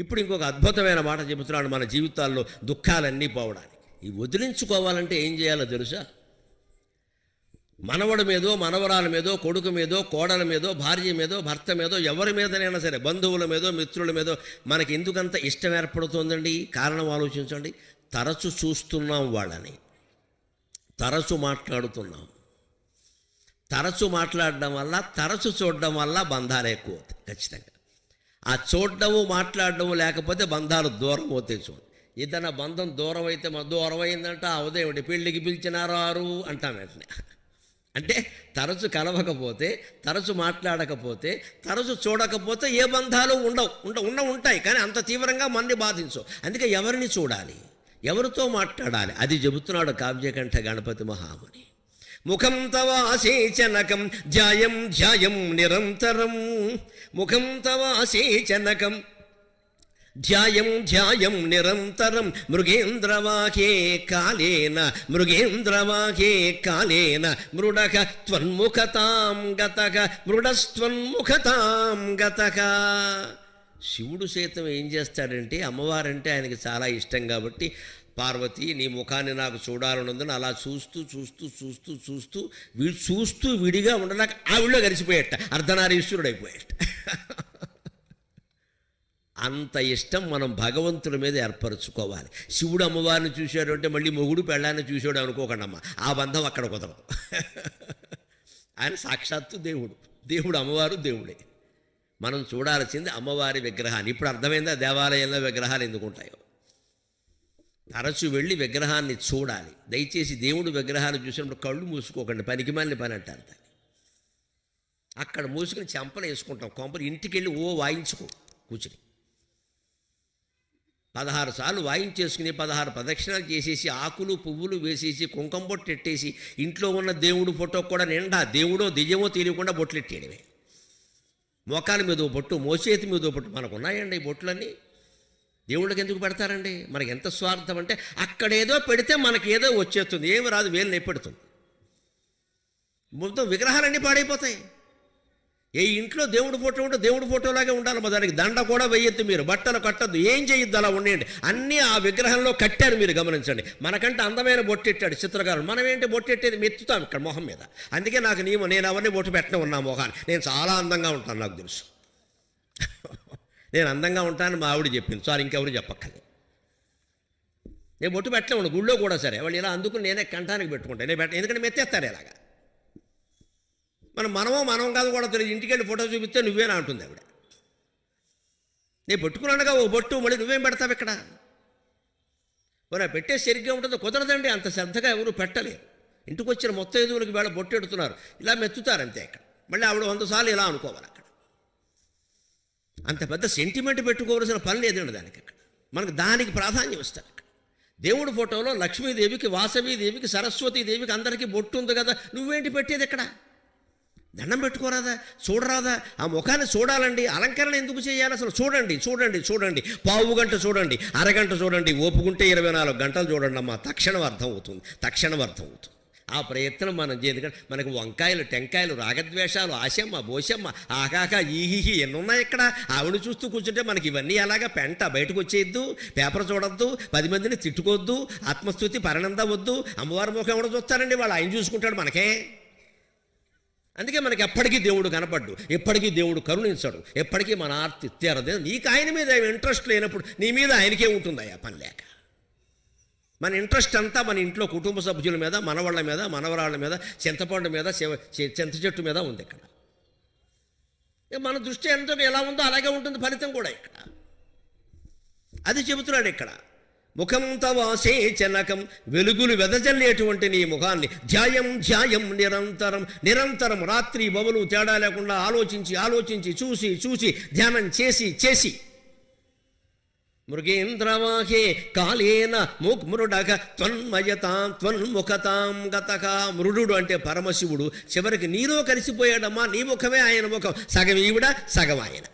ఇప్పుడు ఇంకొక అద్భుతమైన మాట చెబుతున్నాడు మన జీవితాల్లో దుఃఖాలన్నీ పోవడానికి. ఈ వదిలించుకోవాలంటే ఏం చేయాలో తెలుసా? మనవడి మీదో, మనవరాల మీదో, కొడుకు మీదో, కోడల మీదో, భార్య మీదో, భర్త మీదో, ఎవరి మీదనైనా సరే, బంధువుల మీదో, మిత్రుల మీదో మనకి ఎందుకంత ఇష్టం ఏర్పడుతుందండి? కారణం ఆలోచించండి. తరచు చూస్తున్నాం వాళ్ళని, తరచు మాట్లాడుతున్నాం. తరచు మాట్లాడడం వల్ల, తరచు చూడడం వల్ల బంధాలు ఎక్కువ అవుతాయి ఖచ్చితంగా. ఆ చూడడము మాట్లాడడము లేకపోతే బంధాలు దూరం అవుతాయి. చూడండి, ఏదైనా బంధం దూరం అయితే దూరం అయిందంట, ఉదయం పెళ్ళికి పిలిచినారు అంటాం వెంటనే. అంటే తరచు కలవకపోతే, తరచు మాట్లాడకపోతే, తరచు చూడకపోతే ఏ బంధాలు ఉంటాయి కానీ అంత తీవ్రంగా మన్ని బాధించవు. అందుకే ఎవరిని చూడాలి, ఎవరితో మాట్లాడాలి, అది చెబుతున్నాడు కావ్యకంఠ గణపతి మహాముని. ముఖం తవ ఆసేచనకం ధ్యాయం ధ్యాయం నిరంతరం, ముఖం తవ ఆసేచనకం ధ్యాయం ధ్యాయం నిరంతరం, మృగేంద్రవాహే కాలేన మృగేంద్రవాహే కాలేన మృడక త్వన్ముఖతాం గతక మృడస్త్వన్ముఖతాం గతక. శివుడు సైతం ఏం చేస్తాడంటే, అమ్మవారంటే ఆయనకి చాలా ఇష్టం కాబట్టి, పార్వతి నీ ముఖాన్ని నాకు చూడాలనుందని అలా చూస్తూ చూస్తూ చూస్తూ చూస్తూ చూస్తూ విడిగా ఉండలేక ఆవిడలో కలిసిపోయేట, అర్ధనారీశ్వరుడు అయిపోయేట. అంత ఇష్టం మనం భగవంతుడి మీద ఏర్పరచుకోవాలి. శివుడు అమ్మవారిని చూశాడు అంటే మళ్ళీ మొగుడు పెళ్ళాన్ని చూశాడు అనుకోకండి అమ్మ, ఆ బంధం అక్కడ కుదరదు. ఆయన సాక్షాత్తు దేవుడు, దేవుడు అమ్మవారు దేవుడే. మనం చూడాల్సింది అమ్మవారి విగ్రహాన్ని. ఇప్పుడు అర్థమైందా దేవాలయంలో విగ్రహాలు ఎందుకు ఉంటాయో? తరచు వెళ్ళి విగ్రహాన్ని చూడాలి. దయచేసి దేవుడు విగ్రహాన్ని చూసినప్పుడు కళ్ళు మూసుకోకండి, పనికిమాలిన పని అంటారు దాన్ని. అక్కడ మూసుకుని చెంపలు వేసుకుంటాం, కొంపలు ఇంటికి వెళ్ళి వాయించుకో కూర్చుని 16 సార్లు వాయించేసుకుని 16 ప్రదక్షిణాలు చేసేసి, ఆకులు పువ్వులు వేసేసి, కుంకం బొట్టు ఎట్టేసి, ఇంట్లో ఉన్న దేవుడు ఫోటో కూడా నిండా దేవుడో దెయ్యమో తెలియకుండా బొట్లు ఎట్టేయడమే. మోకాల మీద బొట్టు, మోచేతి మీద బొట్టు. మనకు ఉన్నాయండి ఈ బొట్లన్నీ. దేవుళ్ళకి ఎందుకు పెడతారండి? మనకి ఎంత స్వార్థం అంటే, అక్కడేదో పెడితే మనకేదో వచ్చేస్తుంది, ఏమి రాదు, వేలు నెప్పెడుతుంది. మొత్తం విగ్రహాలన్నీ పాడైపోతాయి. ఏ ఇంట్లో దేవుడు ఫోటో ఉంటే దేవుడు ఫోటోలాగే ఉండాలి. దానికి దండ కూడా వేయొద్దు, మీరు బట్టలు కట్టద్దు, ఏం చేయొద్దు, అలా ఉండేయండి. అన్నీ ఆ విగ్రహంలో కట్టారు, మీరు గమనించండి. మనకంటే అందమైన బొట్టెట్టాడు చిత్రకారుడు, మనం ఏంటి బొట్టెట్టేది మెత్తుతాం ఇక్కడ మొహం మీద. అందుకే నాకు నేను అవన్నీ బొట్టు పెట్టడం ఉన్నా మొహాన్ని. నేను చాలా అందంగా ఉంటాను, నాకు తెలుసు. నేను అందంగా ఉంటానని మా ఆవిడ చెప్పింది, సార్ ఇంకెవరు చెప్పక్కర్లేదు. నేను బొట్టు పెట్టలేము, గుళ్ళో కూడా సరే వాళ్ళు ఇలా అందుకుని నేనే కంఠానికి పెట్టుకుంటాను. నేను ఎందుకంటే మెత్తేస్తారు ఇలాగా. మనం కాదు కూడా తెలియదు. ఇంటికి వెళ్ళి ఫోటో చూపిస్తే నువ్వేనా అంటుంది ఆవిడ. నేను పెట్టుకున్నానుగా ఓ బొట్టు, మళ్ళీ నువ్వేం పెడతావు ఇక్కడ? మరి పెట్టే సరిగ్గా ఉంటుందో కుదరదండి. అంత శ్రద్ధగా ఎవరు పెట్టలేరు. ఇంటికి వచ్చిన మొత్తం ఎదువులకి వేళ బొట్టు ఎడుతున్నారు, ఇలా మెత్తుతారు అంతే. ఇక్కడ మళ్ళీ ఆవిడ 100 సార్లు ఇలా అనుకోవాలి. అక్కడ అంత పెద్ద సెంటిమెంట్ పెట్టుకోవాల్సిన పని లేదండి దానికి. అక్కడ మనకు దానికి ప్రాధాన్యం ఇస్తారు. అక్కడ దేవుడి ఫోటోలో లక్ష్మీదేవికి, వాసవీదేవికి, సరస్వతీదేవికి అందరికీ బొట్టు ఉంది కదా, నువ్వేంటి పెట్టేది ఇక్కడ? దండం పెట్టుకోరాదా? చూడరాదా? ఆ ముఖాన్ని చూడాలండి. అలంకరణ ఎందుకు చేయాలి అసలు? చూడండి చూడండి చూడండి, పావు గంట చూడండి, అరగంట చూడండి, ఓపుకుంటే 24 గంటలు చూడండి అమ్మా. తక్షణం అర్థం అవుతుంది. ఆ ప్రయత్నం మనం చేయదు. కానీ మనకు వంకాయలు, టెంకాయలు, రాగద్వేషాలు, ఆశమ్మ, బోసమ్మ, ఆకాక, ఈహి ఎన్నున్నాయి ఇక్కడ. ఆవిడ చూస్తూ కూర్చుంటే మనకి ఇవన్నీ అలాగా పెంట బయటకు వచ్చేయద్దు. పేపర్ చూడొద్దు, 10 మందిని తిట్టుకోవద్దు, ఆత్మస్థుతి పరనంద వద్దు. అమ్మవారి ముఖం ఎవడో చూస్తారండి, వాళ్ళు ఆయన చూసుకుంటాడు మనకే. అందుకే మనకి ఎప్పటికీ దేవుడు కనపడ్డు, ఎప్పటికీ దేవుడు కరుణించడు, ఎప్పటికీ మన ఆర్తి తీరదు. నీకు ఆయన మీద ఇంట్రెస్ట్ లేనప్పుడు నీ మీద ఆయనకే ఉంటుందయ్యా పని లేక. మన ఇంట్రెస్ట్ అంతా మన ఇంట్లో కుటుంబ సభ్యుల మీద, మనవాళ్ళ మీద, మనవరాళ్ళ మీద, చింతపండు మీద, చింత చెట్టు మీద ఉంది. ఇక్కడ మన దృష్టి ఎంతో ఎలా ఉందో అలాగే ఉంటుంది ఫలితం కూడా. ఇక్కడ అది చెబుతున్నాడు. ఇక్కడ ముఖం తవాసేచనకం, వెలుగులు వెదజల్లేటువంటి నీ ముఖాన్ని ధ్యాయం ధ్యాయం నిరంతరం, నిరంతరం రాత్రి బొవలు తేడా లేకుండా ఆలోచించి చూసి ధ్యానం చేసి మృగేంద్రవాహే కాలేన మృడక త్వన్మయతాం త్వన్ముఖతాం గతక. మృడు అంటే పరమశివుడు చివరికి నీలో కలిసిపోయాడమ్మా. నీ ముఖమే ఆయన ముఖం, సగం ఈవిడ సగం ఆయన.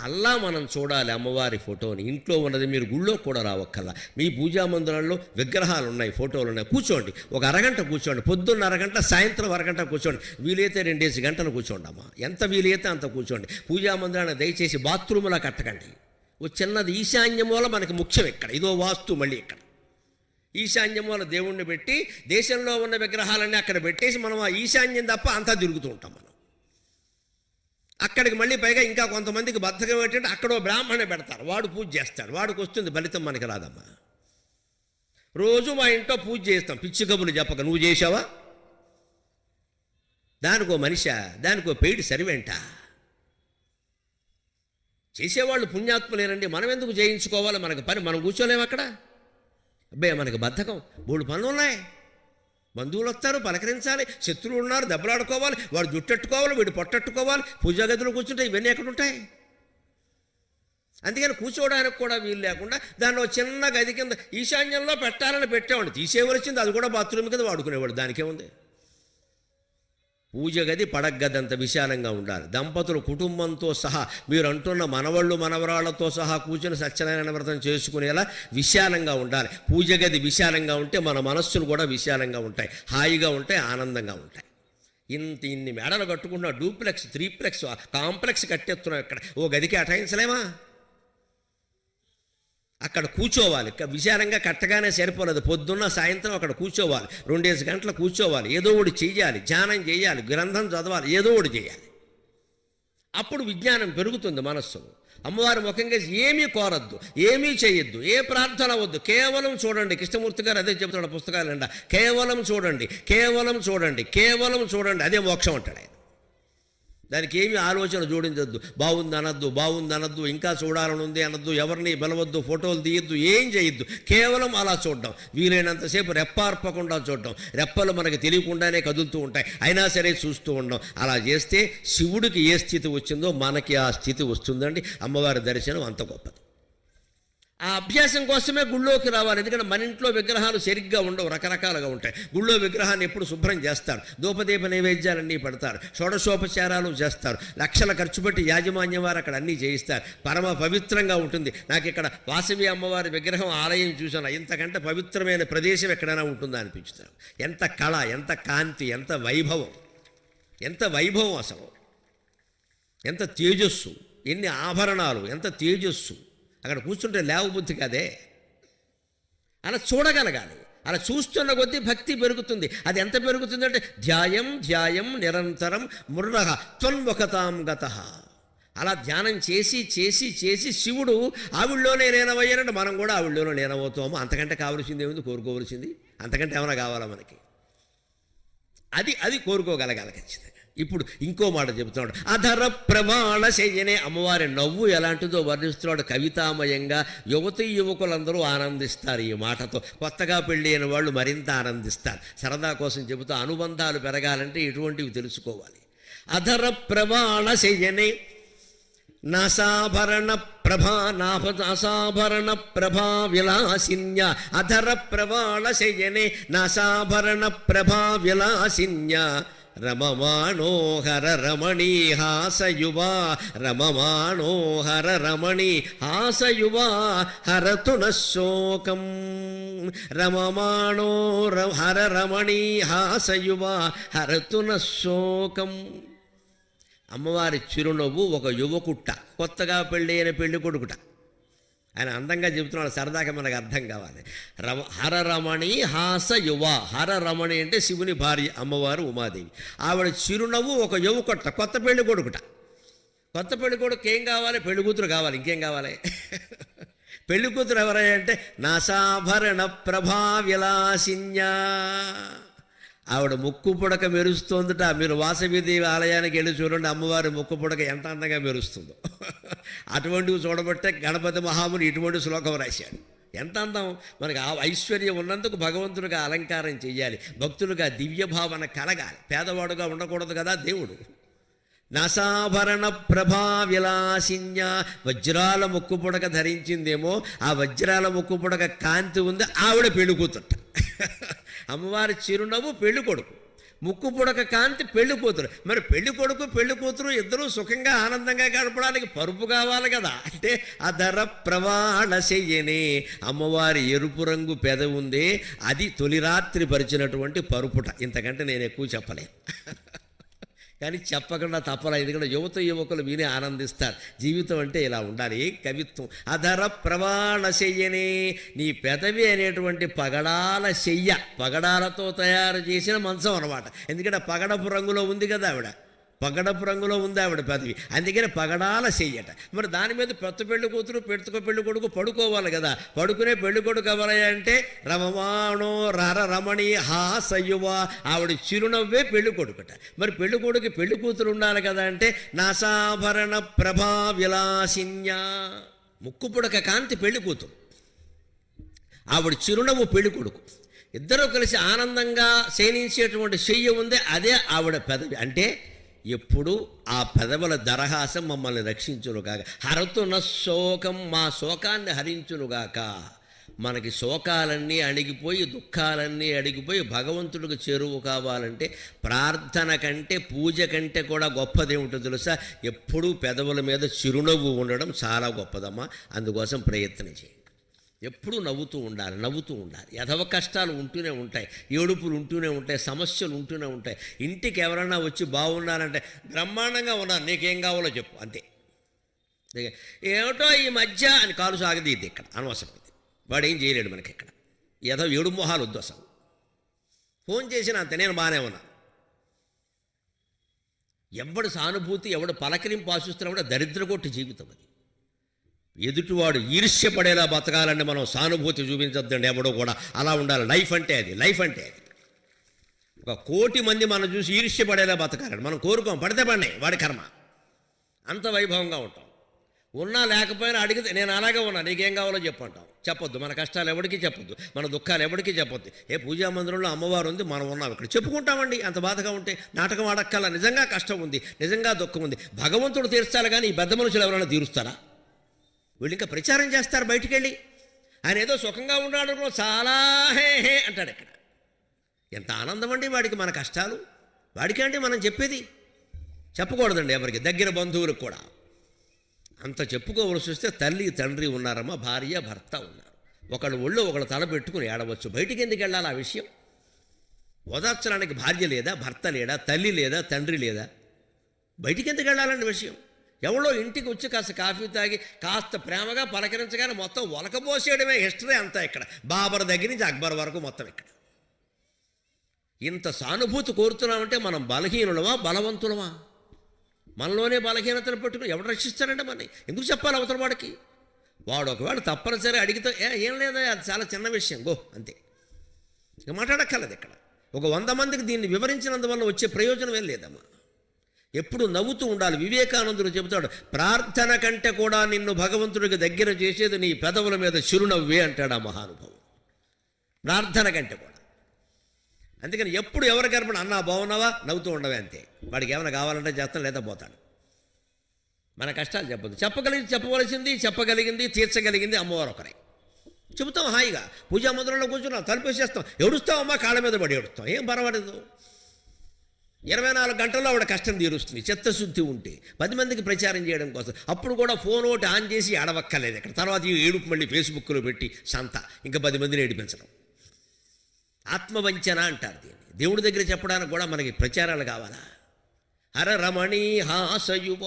అల్లా మనం చూడాలి అమ్మవారి ఫోటోని. ఇంట్లో ఉన్నది మీరు గుళ్ళో కూడా రావక్కల్లా. మీ పూజా మందిరాల్లో విగ్రహాలు ఉన్నాయి, ఫోటోలు ఉన్నాయి. కూర్చోండి, ఒక అరగంట కూర్చోండి. పొద్దున్న అరగంట, సాయంత్రం అరగంట కూర్చోండి. వీలైతే 2 గంటలు కూర్చోండి అమ్మా. ఎంత వీలైతే అంత కూర్చోండి. పూజా మందిరాన్ని దయచేసి బాత్రూమ్లా కట్టకండి. ఓ చిన్నది ఈశాన్యమూల మనకి ముఖ్యం ఇక్కడ, ఇదో వాస్తు. మళ్ళీ ఇక్కడ ఈశాన్యమూల దేవుణ్ణి పెట్టి దేశంలో ఉన్న విగ్రహాలన్నీ అక్కడ పెట్టేసి మనం ఆ ఈశాన్యం తప్ప అంతా తిరుగుతూ ఉంటాం మనం. అక్కడికి మళ్ళీ పైగా ఇంకా కొంతమందికి బద్ధకం ఏంటంటే అక్కడో బ్రాహ్మణే పెడతారు, వాడు పూజ చేస్తాడు, వాడికి వస్తుంది ఫలితం, మనకి రాదమ్మా. రోజు మా ఇంట్లో పూజ చేస్తాం, పిచ్చి కబుర్లు చెప్పక. నువ్వు చేసావా? దానికో మనిషా, దానికో పెయిడ్ సర్వెంటా? చేసేవాళ్ళు పుణ్యాత్ములేనండి. మనం ఎందుకు చేయించుకోవాలి? మనకు పని, మనం కూర్చోలేము అక్కడ. అబ్బే మనకు బద్ధకం, 3 పనులు ఉన్నాయి. బంధువులు వస్తారు, పలకరించాలి, శత్రువులు ఉన్నారు, దెబ్బలాడుకోవాలి, వాడు జుట్టెట్టుకోవాలి, వీడు పొట్టెట్టుకోవాలి, పూజా గదిలో కూర్చుంటే ఇవన్నీ ఎక్కడుంటాయి? అందుకని కూర్చోవడానికి కూడా వీలు లేకుండా దాన్ని చిన్న గది కింద ఈశాన్యంలో పెట్టాలని పెట్టేవాడు. తీసేవలసింది అది కూడా బాత్రూమ్ కింద వాడుకునేవాడు, దానికేముంది? పూజ గది పడగది అంత విశాలంగా ఉండాలి. దంపతులు కుటుంబంతో సహా, మీరు అంటున్న మనవళ్ళు మనవరాళ్లతో సహా కూర్చొని సత్యనారాయణ వ్రతం చేసుకునేలా విశాలంగా ఉండాలి. పూజ గది విశాలంగా ఉంటే మన మనస్సులు కూడా విశాలంగా ఉంటాయి, హాయిగా ఉంటాయి, ఆనందంగా ఉంటాయి. ఇన్ని మేడలు కట్టుకున్న డూప్లెక్స్, 3ప్లెక్స్, కాంప్లెక్స్ కట్టేస్తున్నాం. ఇక్కడ ఓ గదికి అటాయించలేమా? అక్కడ కూర్చోవాలి. విశాలంగా కట్టగానే సరిపోలేదు, పొద్దున్న సాయంత్రం అక్కడ కూర్చోవాలి, 2 గంటలు కూర్చోవాలి, ఏదో ఒకటి చెయ్యాలి, ధ్యానం చేయాలి, గ్రంథం చదవాలి, ఏదో ఒకటి చేయాలి. అప్పుడు విజ్ఞానం పెరుగుతుంది మనస్సు. అమ్మవారి ముఖంగా ఏమీ కోరద్దు, ఏమీ చేయొద్దు, ఏ ప్రార్థన వద్దు, కేవలం చూడండి. కృష్ణమూర్తి గారు అదే చెబుతాడు పుస్తకాలంట, కేవలం చూడండి, కేవలం చూడండి, కేవలం చూడండి, అదే మోక్షం అంటాడు ఆయన. దానికి ఏమీ ఆలోచన జోడించద్దు, బాగుంది అనద్దు, బాగుంది అనద్దు, ఇంకా చూడాలని ఉంది అనద్దు, ఎవరిని పిలవద్దు, ఫోటోలు తీయద్దు, ఏం చేయొద్దు, కేవలం అలా చూడడం. వీలైనంతసేపు రెప్పార్పకుండా చూడడం. రెప్పలు మనకు తెలియకుండానే కదులుతూ ఉంటాయి, అయినా సరే చూస్తూ ఉండడం. అలా చేస్తే శివుడికి ఏ స్థితి వచ్చిందో మనకి ఆ స్థితి వస్తుందండి. అమ్మవారి దర్శనం అంత గొప్పది. ఆ అభ్యాసం కోసమే గుళ్ళోకి రావాలి. ఎందుకంటే మన ఇంట్లో విగ్రహాలు సరిగ్గా ఉండవు, రకరకాలుగా ఉంటాయి. గుళ్ళో విగ్రహాన్ని ఎప్పుడు శుభ్రం చేస్తారు, ధూపదీప నైవేద్యాలన్నీ పెడతారు, షోడశోపచారాలు చేస్తారు, లక్షల ఖర్చు పెట్టి యాజమాన్యం వారు అక్కడ అన్నీ చేయిస్తారు. పరమ పవిత్రంగా ఉంటుంది. నాకు ఇక్కడ వాసవి అమ్మవారి విగ్రహం ఆలయం చూసాను, ఇంతకంటే పవిత్రమైన ప్రదేశం ఎక్కడైనా ఉంటుందా అనిపించుతాను. ఎంత కళ, ఎంత కాంతి, ఎంత వైభవం, ఎంత వైభవం అసలు, ఎంత తేజస్సు, ఎన్ని ఆభరణాలు, ఎంత తేజస్సు. అక్కడ కూర్చుంటే లేవబుద్ధి కాదే. అలా చూడగలగాలి. అలా చూస్తున్న కొద్దీ భక్తి పెరుగుతుంది. అది ఎంత పెరుగుతుందంటే ధ్యాయం ధ్యాయం నిరంతరం మురళ త్వన్ముఖతాం గతః. అలా ధ్యానం చేసి చేసి చేసి శివుడు ఆవిడలోనే లీనమయ్యారంటే మనం కూడా ఆవిడలోనే లీనమవుతాము. అంతకంటే కావలసింది ఏముంది? కోరుకోవలసింది అంతకంటే ఏమైనా కావాలా మనకి? అది కోరుకోగలగాలి ఖచ్చితంగా. ఇప్పుడు ఇంకో మాట చెబుతున్నాడు, అధర ప్రమాణ శయ్యనే. అమ్మవారి నవ్వు ఎలాంటిదో వర్ణిస్తున్నాడు కవితామయంగా. యువతీ యువకులందరూ ఆనందిస్తారు ఈ మాటతో. కొత్తగా పెళ్ళి అయిన వాళ్ళు మరింత ఆనందిస్తారు. సరదా కోసం చెబుతూ అనుబంధాలు పెరగాలంటే ఇటువంటివి తెలుసుకోవాలి. అధర ప్రమాణ శయ్యనే నాసాభరణ ప్రభా నాసాభరణ ప్రభా విలాసిన్య. అధర ప్రమాణ శయ్యనే నాసాభరణ ప్రభా విలాసిన్య. రమమాణోహర రమణీ హాసయువా. రమమాణోహర రమణీ హాసయువా హరతు నశోకం. రమమాణో హర రమణీ హాసయువా హరతు నశోకం. అమ్మవారి చిరునవ్వు ఒక యువకుట్ట, కొత్తగా పెళ్ళైన పెళ్లి కొడుకుట. ఆయన అందంగా చెబుతున్నాడు, సరదాగా మనకు అర్థం కావాలి. హరరమణి హాస యువ. హరరమణి అంటే శివుని భార్య అమ్మవారు ఉమాదేవి. ఆవిడ చిరునవ్వు ఒక యువకుట్ట, కొత్త పెళ్లి కొడుకుట. కొత్త పెళ్లి కొడుకు ఏం కావాలి? పెళ్లి కూతురు కావాలి, ఇంకేం కావాలి? పెళ్లి కూతురు ఎవరంటే నాసాభరణ ప్రభా విలాసిన్యా. ఆవిడ ముక్కు పుడక మెరుస్తోందట. మీరు వాసవిదేవి ఆలయానికి వెళ్ళి చూడండి, అమ్మవారి ముక్కు పుడక ఎంత అందంగా మెరుస్తుందో. అటువంటివి చూడబట్టే గణపతి మహాముని ఇటువంటి శ్లోకం రాశాడు. ఎంత అందం! మనకు ఆ ఐశ్వర్యం ఉన్నందుకు భగవంతుడిగా అలంకారం చెయ్యాలి, భక్తులుగా దివ్య భావన కలగాలి. పేదవాడుగా ఉండకూడదు కదా దేవుడు. నాసాభరణ ప్రభా విలాసిన్య. వజ్రాల ముక్కు పుడక ధరించిందేమో, ఆ వజ్రాల ముక్కు పుడక కాంతి ఉంది, ఆవిడ పెళ్లి కూతురట. అమ్మవారి చిరునవ్వు పెళ్లి కొడుకు, ముక్కు పుడక కాంతి పెళ్లి కూతురు. మరి పెళ్లి కొడుకు పెళ్లి కూతురు ఇద్దరూ సుఖంగా ఆనందంగా గడపడానికి పరుపు కావాలి కదా. అంటే అధర ప్రవాణ శయ్యనే. అమ్మవారి ఎరుపు రంగు పెద ఉంది, అది తొలి రాత్రి పరిచినటువంటి పరుపుట. ఇంతకంటే నేను ఎక్కువ చెప్పలేను. కానీ చెప్పకుండా తప్పలా, ఎందుకంటే యువకులు విని ఆనందిస్తారు. జీవితం అంటే ఇలా ఉండాలి. కవిత్వం అధర ప్రవాణ శయ్యనే, నీ పెదవి అనేటువంటి పగడాల శయ్య, పగడాలతో తయారు చేసిన మంచం అన్నమాట. ఎందుకంటే పగడపు రంగులో ఉంది కదా ఆవిడ, పగడపు రంగులో ఉంది ఆవిడ పెదవి, అందుకని పగడాల చెయ్యట. మరి దాని మీద పెద్ద పెళ్లి కూతురు పెట్టుకో పెళ్లి కొడుకు పడుకోవాలి కదా. పడుకునే పెళ్లి కొడుకు ఎవరయ్యా అంటే రమమాణో రర రమణి హాసయువ, ఆవిడ చిరునవ్వే పెళ్లి కొడుకుట. మరి పెళ్లి కొడుకు పెళ్లి కూతురు ఉండాలి కదా అంటే నాసాభరణ ప్రభా విలాసిన్య, ముక్కు పుడక కాంతి పెళ్లి కూతురు, ఆవిడ చిరునవ్వు పెళ్లి కొడుకు. ఇద్దరూ కలిసి ఆనందంగా శయనించేటువంటి చెయ్యి ఉంది, అదే ఆవిడ పెదవి. అంటే ఎప్పుడు ఆ పెదవుల దరహాసం మమ్మల్ని రక్షించునుగాక. హరతున శోకం, మా శోకాన్ని హరించునుగాక. మనకి శోకాలన్నీ అణిగిపోయి దుఃఖాలన్నీ అణిగిపోయి భగవంతుడికి చేరువు కావాలంటే ప్రార్థన కంటే పూజ కంటే కూడా గొప్పది ఏమిటో తెలుసా? ఎప్పుడూ పెదవుల మీద చిరునవ్వు ఉండడం చాలా గొప్పదమ్మా. అందుకోసం ప్రయత్నం చేయండి. ఎప్పుడూ నవ్వుతూ ఉండాలి. ఎదవ కష్టాలు ఉంటూనే ఉంటాయి, ఏడుపులు ఉంటూనే ఉంటాయి, సమస్యలు ఉంటూనే ఉంటాయి. ఇంటికి ఎవరైనా వచ్చి బాగున్నారంటే బ్రహ్మాండంగా ఉన్నారు, నీకేం కావాలో చెప్పు అంతే. ఏమిటో ఈ మధ్య అని కాలు సాగది, ఇది ఇక్కడ అనవసరం. ఇది వాడు ఏం చేయలేడు మనకి. ఇక్కడ ఏదో ఏడు మొహాలు వద్దు అసలు. ఫోన్ చేసిన అంతే, నేను బాగానే ఉన్నా. ఎవడు సానుభూతి, ఎవడు పలకరింపు ఆశిస్తున్నా కూడా దరిద్రగొట్టి జీవితం అది. ఎదుటివాడు ఈర్ష్యపడేలా బతకాలంటే మనం సానుభూతి చూపించద్దండి ఎవడో కూడా. అలా ఉండాలి. లైఫ్ అంటే అది. 1,00,00,000 మంది మనం చూసి ఈర్ష్యపడేలా బతకాలండి. మనం కోరుకోం, పడితే పడినాయి, వాడి కర్మ. అంత వైభవంగా ఉంటాం. ఉన్నా లేకపోయినా అడిగితే నేను అలాగే ఉన్నా, నీకేం కావాలో చెప్పంటాం. చెప్పొద్దు, మన కష్టాలు ఎవరికి చెప్పొద్దు, మన దుఃఖాలు ఎవరికి చెప్పొద్దు. పూజా మందిరంలో అమ్మవారు ఉంది, మనం ఉన్నాం ఇక్కడ, చెప్పుకుంటామండి. అంత బాధగా ఉంటే నాటకం ఆడక్కల. నిజంగా కష్టం ఉంది, నిజంగా దుఃఖం ఉంది, భగవంతుడు తీర్చాలి కానీ ఈ పెద్ద మనుషులు ఎవరైనా తీరుస్తారా? వీళ్ళు ఇంకా ప్రచారం చేస్తారు బయటికి వెళ్ళి. ఆయన ఏదో సుఖంగా ఉన్నాడు, చాలా హే హే అంటాడు. ఇక్కడ ఎంత ఆనందం అండి వాడికి. మన కష్టాలు వాడికి అంటే మనం చెప్పేది చెప్పకూడదండి ఎవరికి, దగ్గర బంధువులకు కూడా. అంత చెప్పుకోవలసి వస్తే తల్లి తండ్రి ఉన్నారమ్మా, భార్య భర్త ఉన్నారు. ఒకళ్ళు ఒళ్ళు ఒకళ్ళు తల పెట్టుకుని ఏడవచ్చు. బయటికి ఎందుకు వెళ్ళాలి? ఆ విషయం ఓదార్చడానికి భార్య లేదా, భర్త లేడా, తల్లి లేదా, తండ్రి లేదా? బయటికి ఎందుకు వెళ్ళాలండి విషయం? ఎవడో ఇంటికి వచ్చి కాస్త కాఫీ తాగి కాస్త ప్రేమగా పలకరించగానే మొత్తం ఒలకపోసేయడమే హిస్టరీ అంతా. ఇక్కడ బాబర్ దగ్గర నుంచి అక్బర్ వరకు మొత్తం. ఇక్కడ ఇంత సానుభూతి కోరుతున్నామంటే మనం బలహీనులమా బలవంతులమా? మనలోనే బలహీనతను పెట్టుకుని ఎవడు రక్షిస్తాడంటే మనని ఎందుకు చెప్పాలి అవతల వాడికి? వాడు ఒకవేళ తప్పనిసరి అడిగితే ఏం లేదా, అది చాలా చిన్న విషయం, గో అంతే, ఇక మాట్లాడక్కర్లేదు. ఇక్కడ ఒక 100 మందికి దీన్ని వివరించినందువల్ల వచ్చే ప్రయోజనం ఏం లేదమ్మా. ఎప్పుడు నవ్వుతూ ఉండాలి. వివేకానందుడు చెబుతాడు, ప్రార్థన కంటే కూడా నిన్ను భగవంతుడికి దగ్గర చేసేది నీ పెదవుల మీద చిరునవ్వే అంటాడు ఆ మహానుభావుడు. ప్రార్థన కంటే కూడా. అందుకని ఎప్పుడు ఎవరి గర్భణ అన్నా బాగున్నావా నవ్వుతూ ఉండవే అంతే. వాడికి ఏమైనా కావాలంటే చేస్తాను, లేదా పోతాడు. మన కష్టాలు చెప్పదు. చెప్పవలసింది చెప్పగలిగింది తీర్చగలిగింది అమ్మవారు ఒకరే. చెబుతాం హాయిగా. పూజా మందిరంలో కూర్చున్నాం, తలుపేసేస్తాం, ఏడుస్తామమ్మా, కాళ్ళ మీద పడి ఏడుస్తాం, ఏం పర్వాలేదు. 24 గంటల్లో ఆవిడ కష్టం తీరుస్తుంది చిత్తశుద్ధి ఉంటే, 10 మందికి ప్రచారం చేయడం కోసం. అప్పుడు కూడా ఫోన్ ఒకటి ఆన్ చేసి ఆడవక్కర్లేదు. ఇక్కడ తర్వాత ఈ ఏడుపు మళ్ళీ ఫేస్బుక్లో పెట్టి సంత ఇంకా 10 మందిని ఏడిపించడం. ఆత్మవంచన అంటారు దీన్ని. దేవుడి దగ్గర చెప్పడానికి కూడా మనకి ప్రచారాలు కావాలా? హర రమణీ హాసయువ.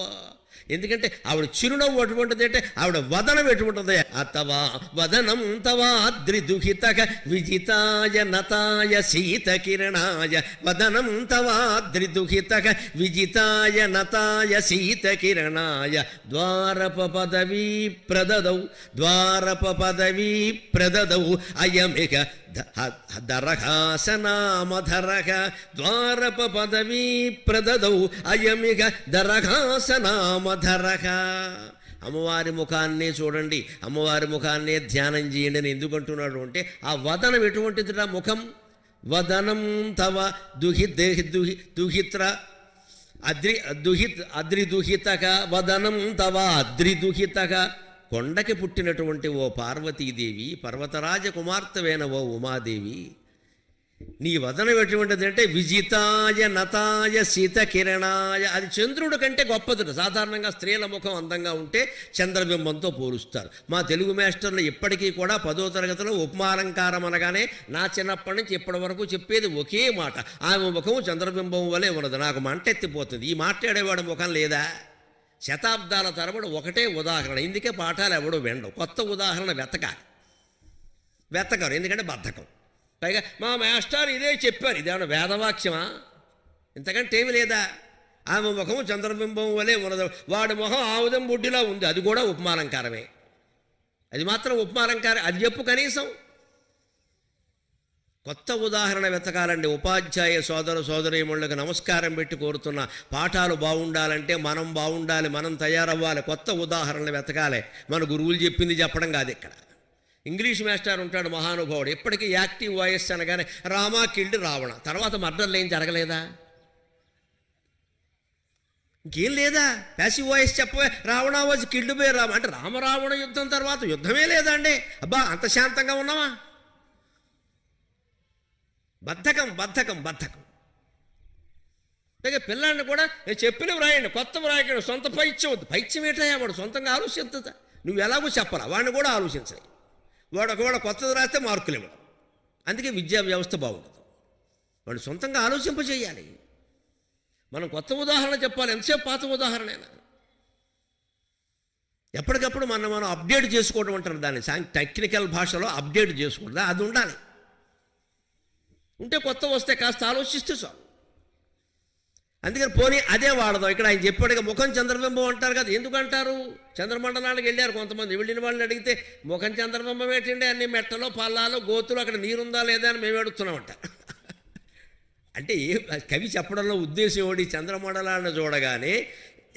ఎందుకంటే ఆవిడ చిరునవ్వు అటువంటిది అంటే ఆవిడ వదనం ఎటువంటిది. అతవా వదనం తవాద్రి దుహితక విజితాయ నతాయ శీత కిరణాయ, వదనం తవాద్రి దుహితక విజితాయ నతాయ శీత కిరణాయ, ద్వారప పదవీ ప్రదదౌ అయమిక దరహాసనామధరః, ద్వారప పదవీ ప్రదదౌ అయమిక దరహాసనామధరః. అమ్మవారి ముఖాన్నే చూడండి, అమ్మవారి ముఖాన్నే ధ్యానం చేయండి అని ఎందుకంటున్నాడు అంటే ఆ వదనం ఎటువంటిదిరా? ముఖం వదనం తవ దుహిత్ర అద్రి దుహితక, వదనం తవ అద్రి దుహితక. కొండకి పుట్టినటువంటి ఓ పార్వతీదేవి, పర్వతరాజ కుమార్తెవైన ఓ ఉమాదేవి, నీ వదనం ఎటువంటిది అంటే విజితాయ నతాయ శీతకిరణాయ. అది చంద్రుడి కంటే గొప్పది. సాధారణంగా స్త్రీల ముఖం అందంగా ఉంటే చంద్రబింబంతో పోలుస్తారు. మా తెలుగు మాస్టర్లు ఇప్పటికీ కూడా 10వ తరగతిలో ఉపమాలంకారం అనగానే నా చిన్నప్పటి నుంచి ఇప్పటి వరకు చెప్పేది ఒకే మాట, ఆమె ముఖం చంద్రబింబం వలె ఉన్నది. నాకు మంటెత్తిపోతుంది. ఈ మాట్లాడేవాడు ముఖం లేదా? శతాబ్దాల తరబడి ఒకటే ఉదాహరణ. ఇందుకే పాఠాలు ఎవడో వినడం. కొత్త ఉదాహరణ వెతకరు, ఎందుకంటే బద్ధకం. పైగా మా మాస్టర్ ఇదే చెప్పారు. ఇదేమన్నా వేదవాక్యమా? ఇంతకంటే ఏమి లేదా? ఆమె ముఖం చంద్రబింబం వలె ఉన్నది, వాడి మొహం ఆవుదం బుడ్డిలా ఉంది. అది కూడా ఉపమాలంకారమే. అది మాత్రం ఉపమాలంకారం. అది చెప్పు కనీసం. కొత్త ఉదాహరణ వెతకాలండి. ఉపాధ్యాయ సోదరీమణులకు నమస్కారం పెట్టి కోరుతున్న, పాఠాలు బాగుండాలంటే మనం బాగుండాలి, మనం తయారవ్వాలి. కొత్త ఉదాహరణలు వెతకాలి. మన గురువులు చెప్పింది చెప్పడం కాదు. ఇక్కడ ఇంగ్లీష్ మాస్టర్ ఉంటాడు మహానుభావుడు, ఎప్పటికీ యాక్టివ్ వాయిస్ అనగానే రామా కిల్డ్ రావణ, తర్వాత మర్డర్లు ఏం జరగలేదా? ఇంకేం లేదా? ప్యాసివ్ వాయిస్ చెప్పవే, Ravana was killed by Rama అంటే రామరావణ యుద్ధం తర్వాత యుద్ధమే లేదా అండి? అబ్బా, అంత శాంతంగా ఉన్నావా? బద్ధకం. పైగా పిల్లాడిని కూడా నేను చెప్పినవి వ్రాయండి, కొత్త వ్రాయకండి, సొంత పైత్యం వద్దు. పైత్యం ఏంటయ్యా? వాడు సొంతంగా ఆలోచిస్తుందా? నువ్వు ఎలాగో చెప్పరా, వాడిని కూడా ఆలోచించాలి. వాడు ఒకవేళ కొత్తది రాస్తే మార్కులు ఇవ్వడం. అందుకే విద్యా వ్యవస్థ బాగుండదు. వాడు సొంతంగా ఆలోచింపజేయాలి. మనం కొత్త ఉదాహరణ చెప్పాలి. ఎంతసేపు పాత ఉదాహరణైనా? ఎప్పటికప్పుడు మనం అప్డేట్ చేసుకోవడం అంటారు దాన్ని. టెక్నికల్ భాషలో అప్డేట్ చేసుకోవడం, అది ఉండాలి. ఉంటే కొత్త వస్తే కాస్త ఆలోచిస్తే చాలు. అందుకని పోనీ అదే వాడదాం. ఇక్కడ ఆయన చెప్పాడుగా ముఖం చంద్రబింబం అంటారు కదా. ఎందుకు అంటారు? చంద్రమండలానికి వెళ్ళారు కొంతమంది. వెళ్ళిన వాళ్ళని అడిగితే ముఖం చంద్రబింబం ఏంటండి, అన్ని మెట్టలో పల్లాలు గోతులు, అక్కడ నీరుందా లేదా అని మేము అడుగుతున్నామంట. అంటే కవి చెప్పడంలో ఉద్దేశం ఏమిటి? చంద్రమండలాన్ని చూడగానే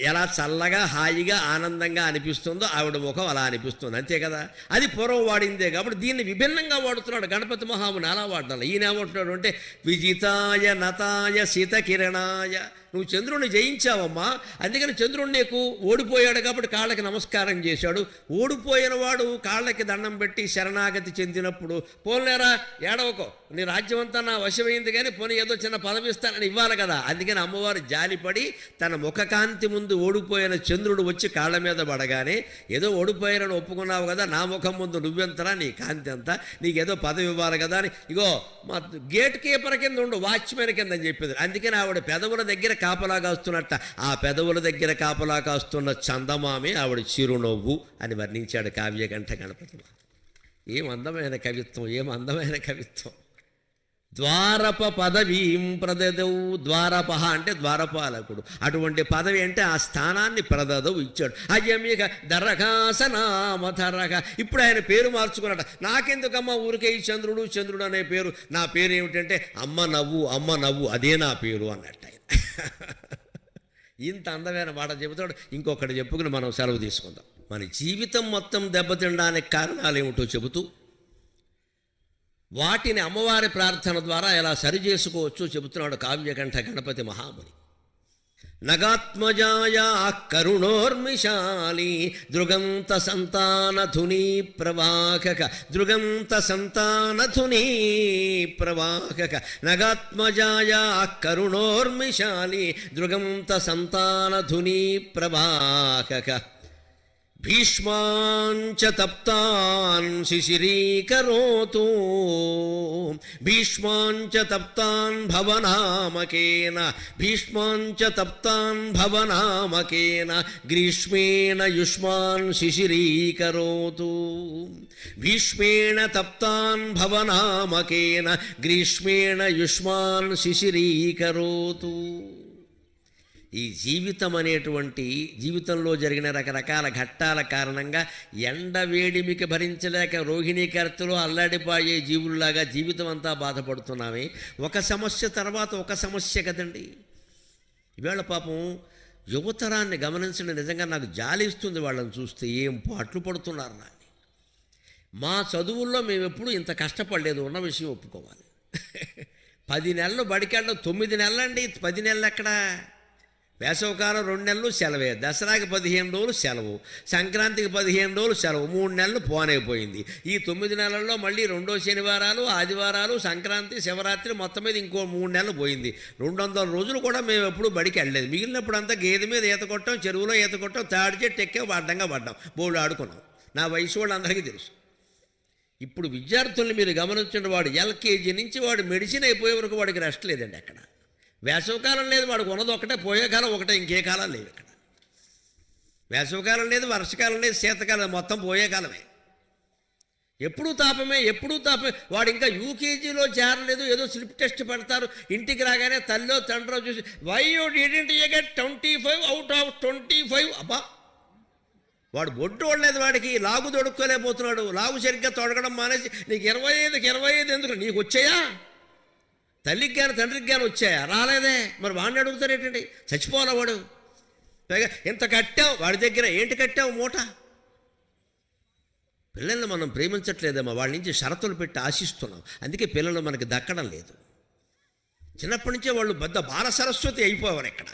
ఎలా చల్లగా హాయిగా ఆనందంగా అనిపిస్తుందో ఆవిడ ముఖం అలా అనిపిస్తుంది, అంతే కదా. అది పూర్వం వాడిందే కాబట్టి దీన్ని విభిన్నంగా వాడుతున్నాడు గణపతి మహాముని. అలా వాడడం. ఈయన ఏమంటున్నాడు అంటే విజితాయ నతాయ శీతకిరణాయ. నువ్వు చంద్రుడిని జయించావమ్మా, అందుకని చంద్రుడు నీకు ఓడిపోయాడు కాబట్టి కాళ్ళకి నమస్కారం చేశాడు. ఓడిపోయిన వాడు కాళ్ళకి దండం పెట్టి శరణాగతి చెందినప్పుడు పోలేరా ఏడవకో, నీ రాజ్యం అంతా నా వశమైంది కానీ పోనీ ఏదో చిన్న పదవి ఇస్తానని ఇవ్వాలి కదా. అందుకని అమ్మవారు జాలిపడి తన ముఖకాంతి ముందు ఓడిపోయిన చంద్రుడు వచ్చి కాళ్ళ మీద పడగానే, ఏదో ఓడిపోయారని ఒప్పుకున్నావు కదా, నా ముఖం ముందు నువ్వెంతరా, నీ కాంతి అంతా, నీకేదో పదవి ఇవ్వాలి కదా అని, ఇగో మా గేట్ కీపర్ కింద ఉండు, వాచ్మెన్ కింద అని చెప్పేది. అందుకని ఆవిడ పెదవుల దగ్గర కాపలా కాస్తున్నట్ట. ఆ పెదవుల దగ్గర కాపలా కాస్తున్న చందమామే ఆవిడ చిరునవ్వు అని వర్ణించాడు కావ్యకంఠ గణపతి. ఏం అందమైన కవిత్వం. ద్వారప పదవీం ప్రదదవు. ద్వారప అంటే ద్వారపాలకుడు. అటువంటి పదవి అంటే ఆ స్థానాన్ని ప్రదదవు ఇచ్చాడు. అయ్యమిక దరఖాసనామధరగా. ఇప్పుడు ఆయన పేరు మార్చుకున్నట. నాకెందుకమ్మా ఊరికే ఈ చంద్రుడు అనే పేరు, నా పేరు ఏమిటంటే అమ్మ నవ్వు, అదే నా పేరు అన్నట్టు ఆయన. ఇంత అందమైన మాట చెబుతాడు. ఇంకొకటి చెప్పుకుని మనం సెలవు తీసుకుందాం. మన జీవితం మొత్తం దెబ్బతినడానికి కారణాలు ఏమిటో చెబుతూ వాటిని అమ్మవారి ప్రార్థన ద్వారా ఎలా సరి చేసుకోవచ్చో చెబుతున్నాడు కావ్యకంఠ గణపతి మహాముని. నగాత్మజాయ కరుణోర్మిశాలి దృగంత సంతానధుని ప్రవాహక నగాత్మజాయ కరుణోర్మిశాలి దృగంత సంతానధుని ప్రవాహక భీష్మాంచ తప్తాన్ శిశిరీకరోతు భీష్మాంచ తప్తాన్ భవనామకేన గ్రీష్మేణ యుష్మాన్ శిశిరీకరోతు భీష్మేణ తప్తాన్ భవనామకేన గ్రీష్మేణ యుష్మాన్ శిశిరీకరోతు. ఈ జీవితం అనేటువంటి జీవితంలో జరిగిన రకరకాల ఘట్టాల కారణంగా ఎండ వేడిమికి భరించలేక రోహిణీకర్తలో అల్లాడిపోయే జీవుల్లాగా జీవితం అంతా బాధపడుతున్నామే. ఒక సమస్య తర్వాత ఒక సమస్య కదండి. ఈవేళ పాపం యువతరాన్ని గమనించడం నిజంగా నాకు జాలిస్తుంది. వాళ్ళని చూస్తే ఏం పాటలు పడుతున్నారు నాని. మా చదువుల్లో మేము ఎప్పుడు ఇంత కష్టపడలేదు, ఉన్న విషయం ఒప్పుకోవాలి. 10 నెలలు బడికెళ్ళడం, 9 నెలలండి, 10 నెలలు ఎక్కడా? వేసవకాలం 2 నెలలు సెలవే, దసరాకి 15 రోజులు సెలవు, సంక్రాంతికి 15 రోజులు సెలవు, 3 నెలలు పోనైపోయింది. ఈ 9 నెలల్లో మళ్ళీ 2 శనివారాలు, ఆదివారాలు, సంక్రాంతి, శివరాత్రి, మొత్తం మీద ఇంకో 3 నెలలు పోయింది. 200 రోజులు కూడా మేము ఎప్పుడు బడికి వెళ్ళలేదు. మిగిలినప్పుడు అంతా గేదె మీద ఈత కొట్టాం, చెరువులో ఈత కొట్టాం, తాడి చెట్టు ఎక్కాం, అడ్డంగా పడ్డాం, బోళ్ళు ఆడుకున్నాం. నా వయసు వాళ్ళందరికీ తెలుసు. ఇప్పుడు విద్యార్థుల్ని మీరు గమనించిన, వాడు ఎల్కేజీ నుంచి వాడు మెడిసిన్ అయిపోయే వరకు వాడికి రెస్ట్ లేదండి. అక్కడ వేసవకాలం లేదు, వాడికి ఉన్నది ఒకటే, పోయే కాలం ఒకటే, ఇంకే కాలం లేదు. ఇక్కడ వేసవకాలం లేదు, వర్షకాలం లేదు, శీతకాలం, మొత్తం పోయే కాలమే. ఎప్పుడూ తాపమే, ఎప్పుడూ తాపమే. వాడు ఇంకా యూకేజీలో చేరలేదు, ఏదో స్లిప్ టెస్ట్ పెడతారు. ఇంటికి రాగానే తల్లో తండ్రో చూసి, why you didn't you get 25 out of 25? అబ్బా, వాడు బొడ్డు వాడలేదు, వాడికి లాగు తొడుక్కోలేకపోతున్నాడు. లాగు సరిగ్గా తొడగడం మానేసి, నీకు 25కి 25 ఎందుకు, నీకు వచ్చాయా? తల్లికి కానీ తండ్రికి కానీ వచ్చాయా? రాలేదే. మరి వాడిని అడుగుతారు ఏంటండి? చచ్చిపోవాలా వాడు? పైగా ఇంత కట్టావు, వాడి దగ్గర ఏంటి కట్టావు మూట? పిల్లల్ని మనం ప్రేమించట్లేదమ్మా, వాళ్ళ నుంచి షరతులు పెట్టి ఆశిస్తున్నాం. అందుకే పిల్లలు మనకి దక్కడం లేదు. చిన్నప్పటి నుంచే వాళ్ళు పెద్ద బాల సరస్వతి అయిపోవాలి, ఇక్కడ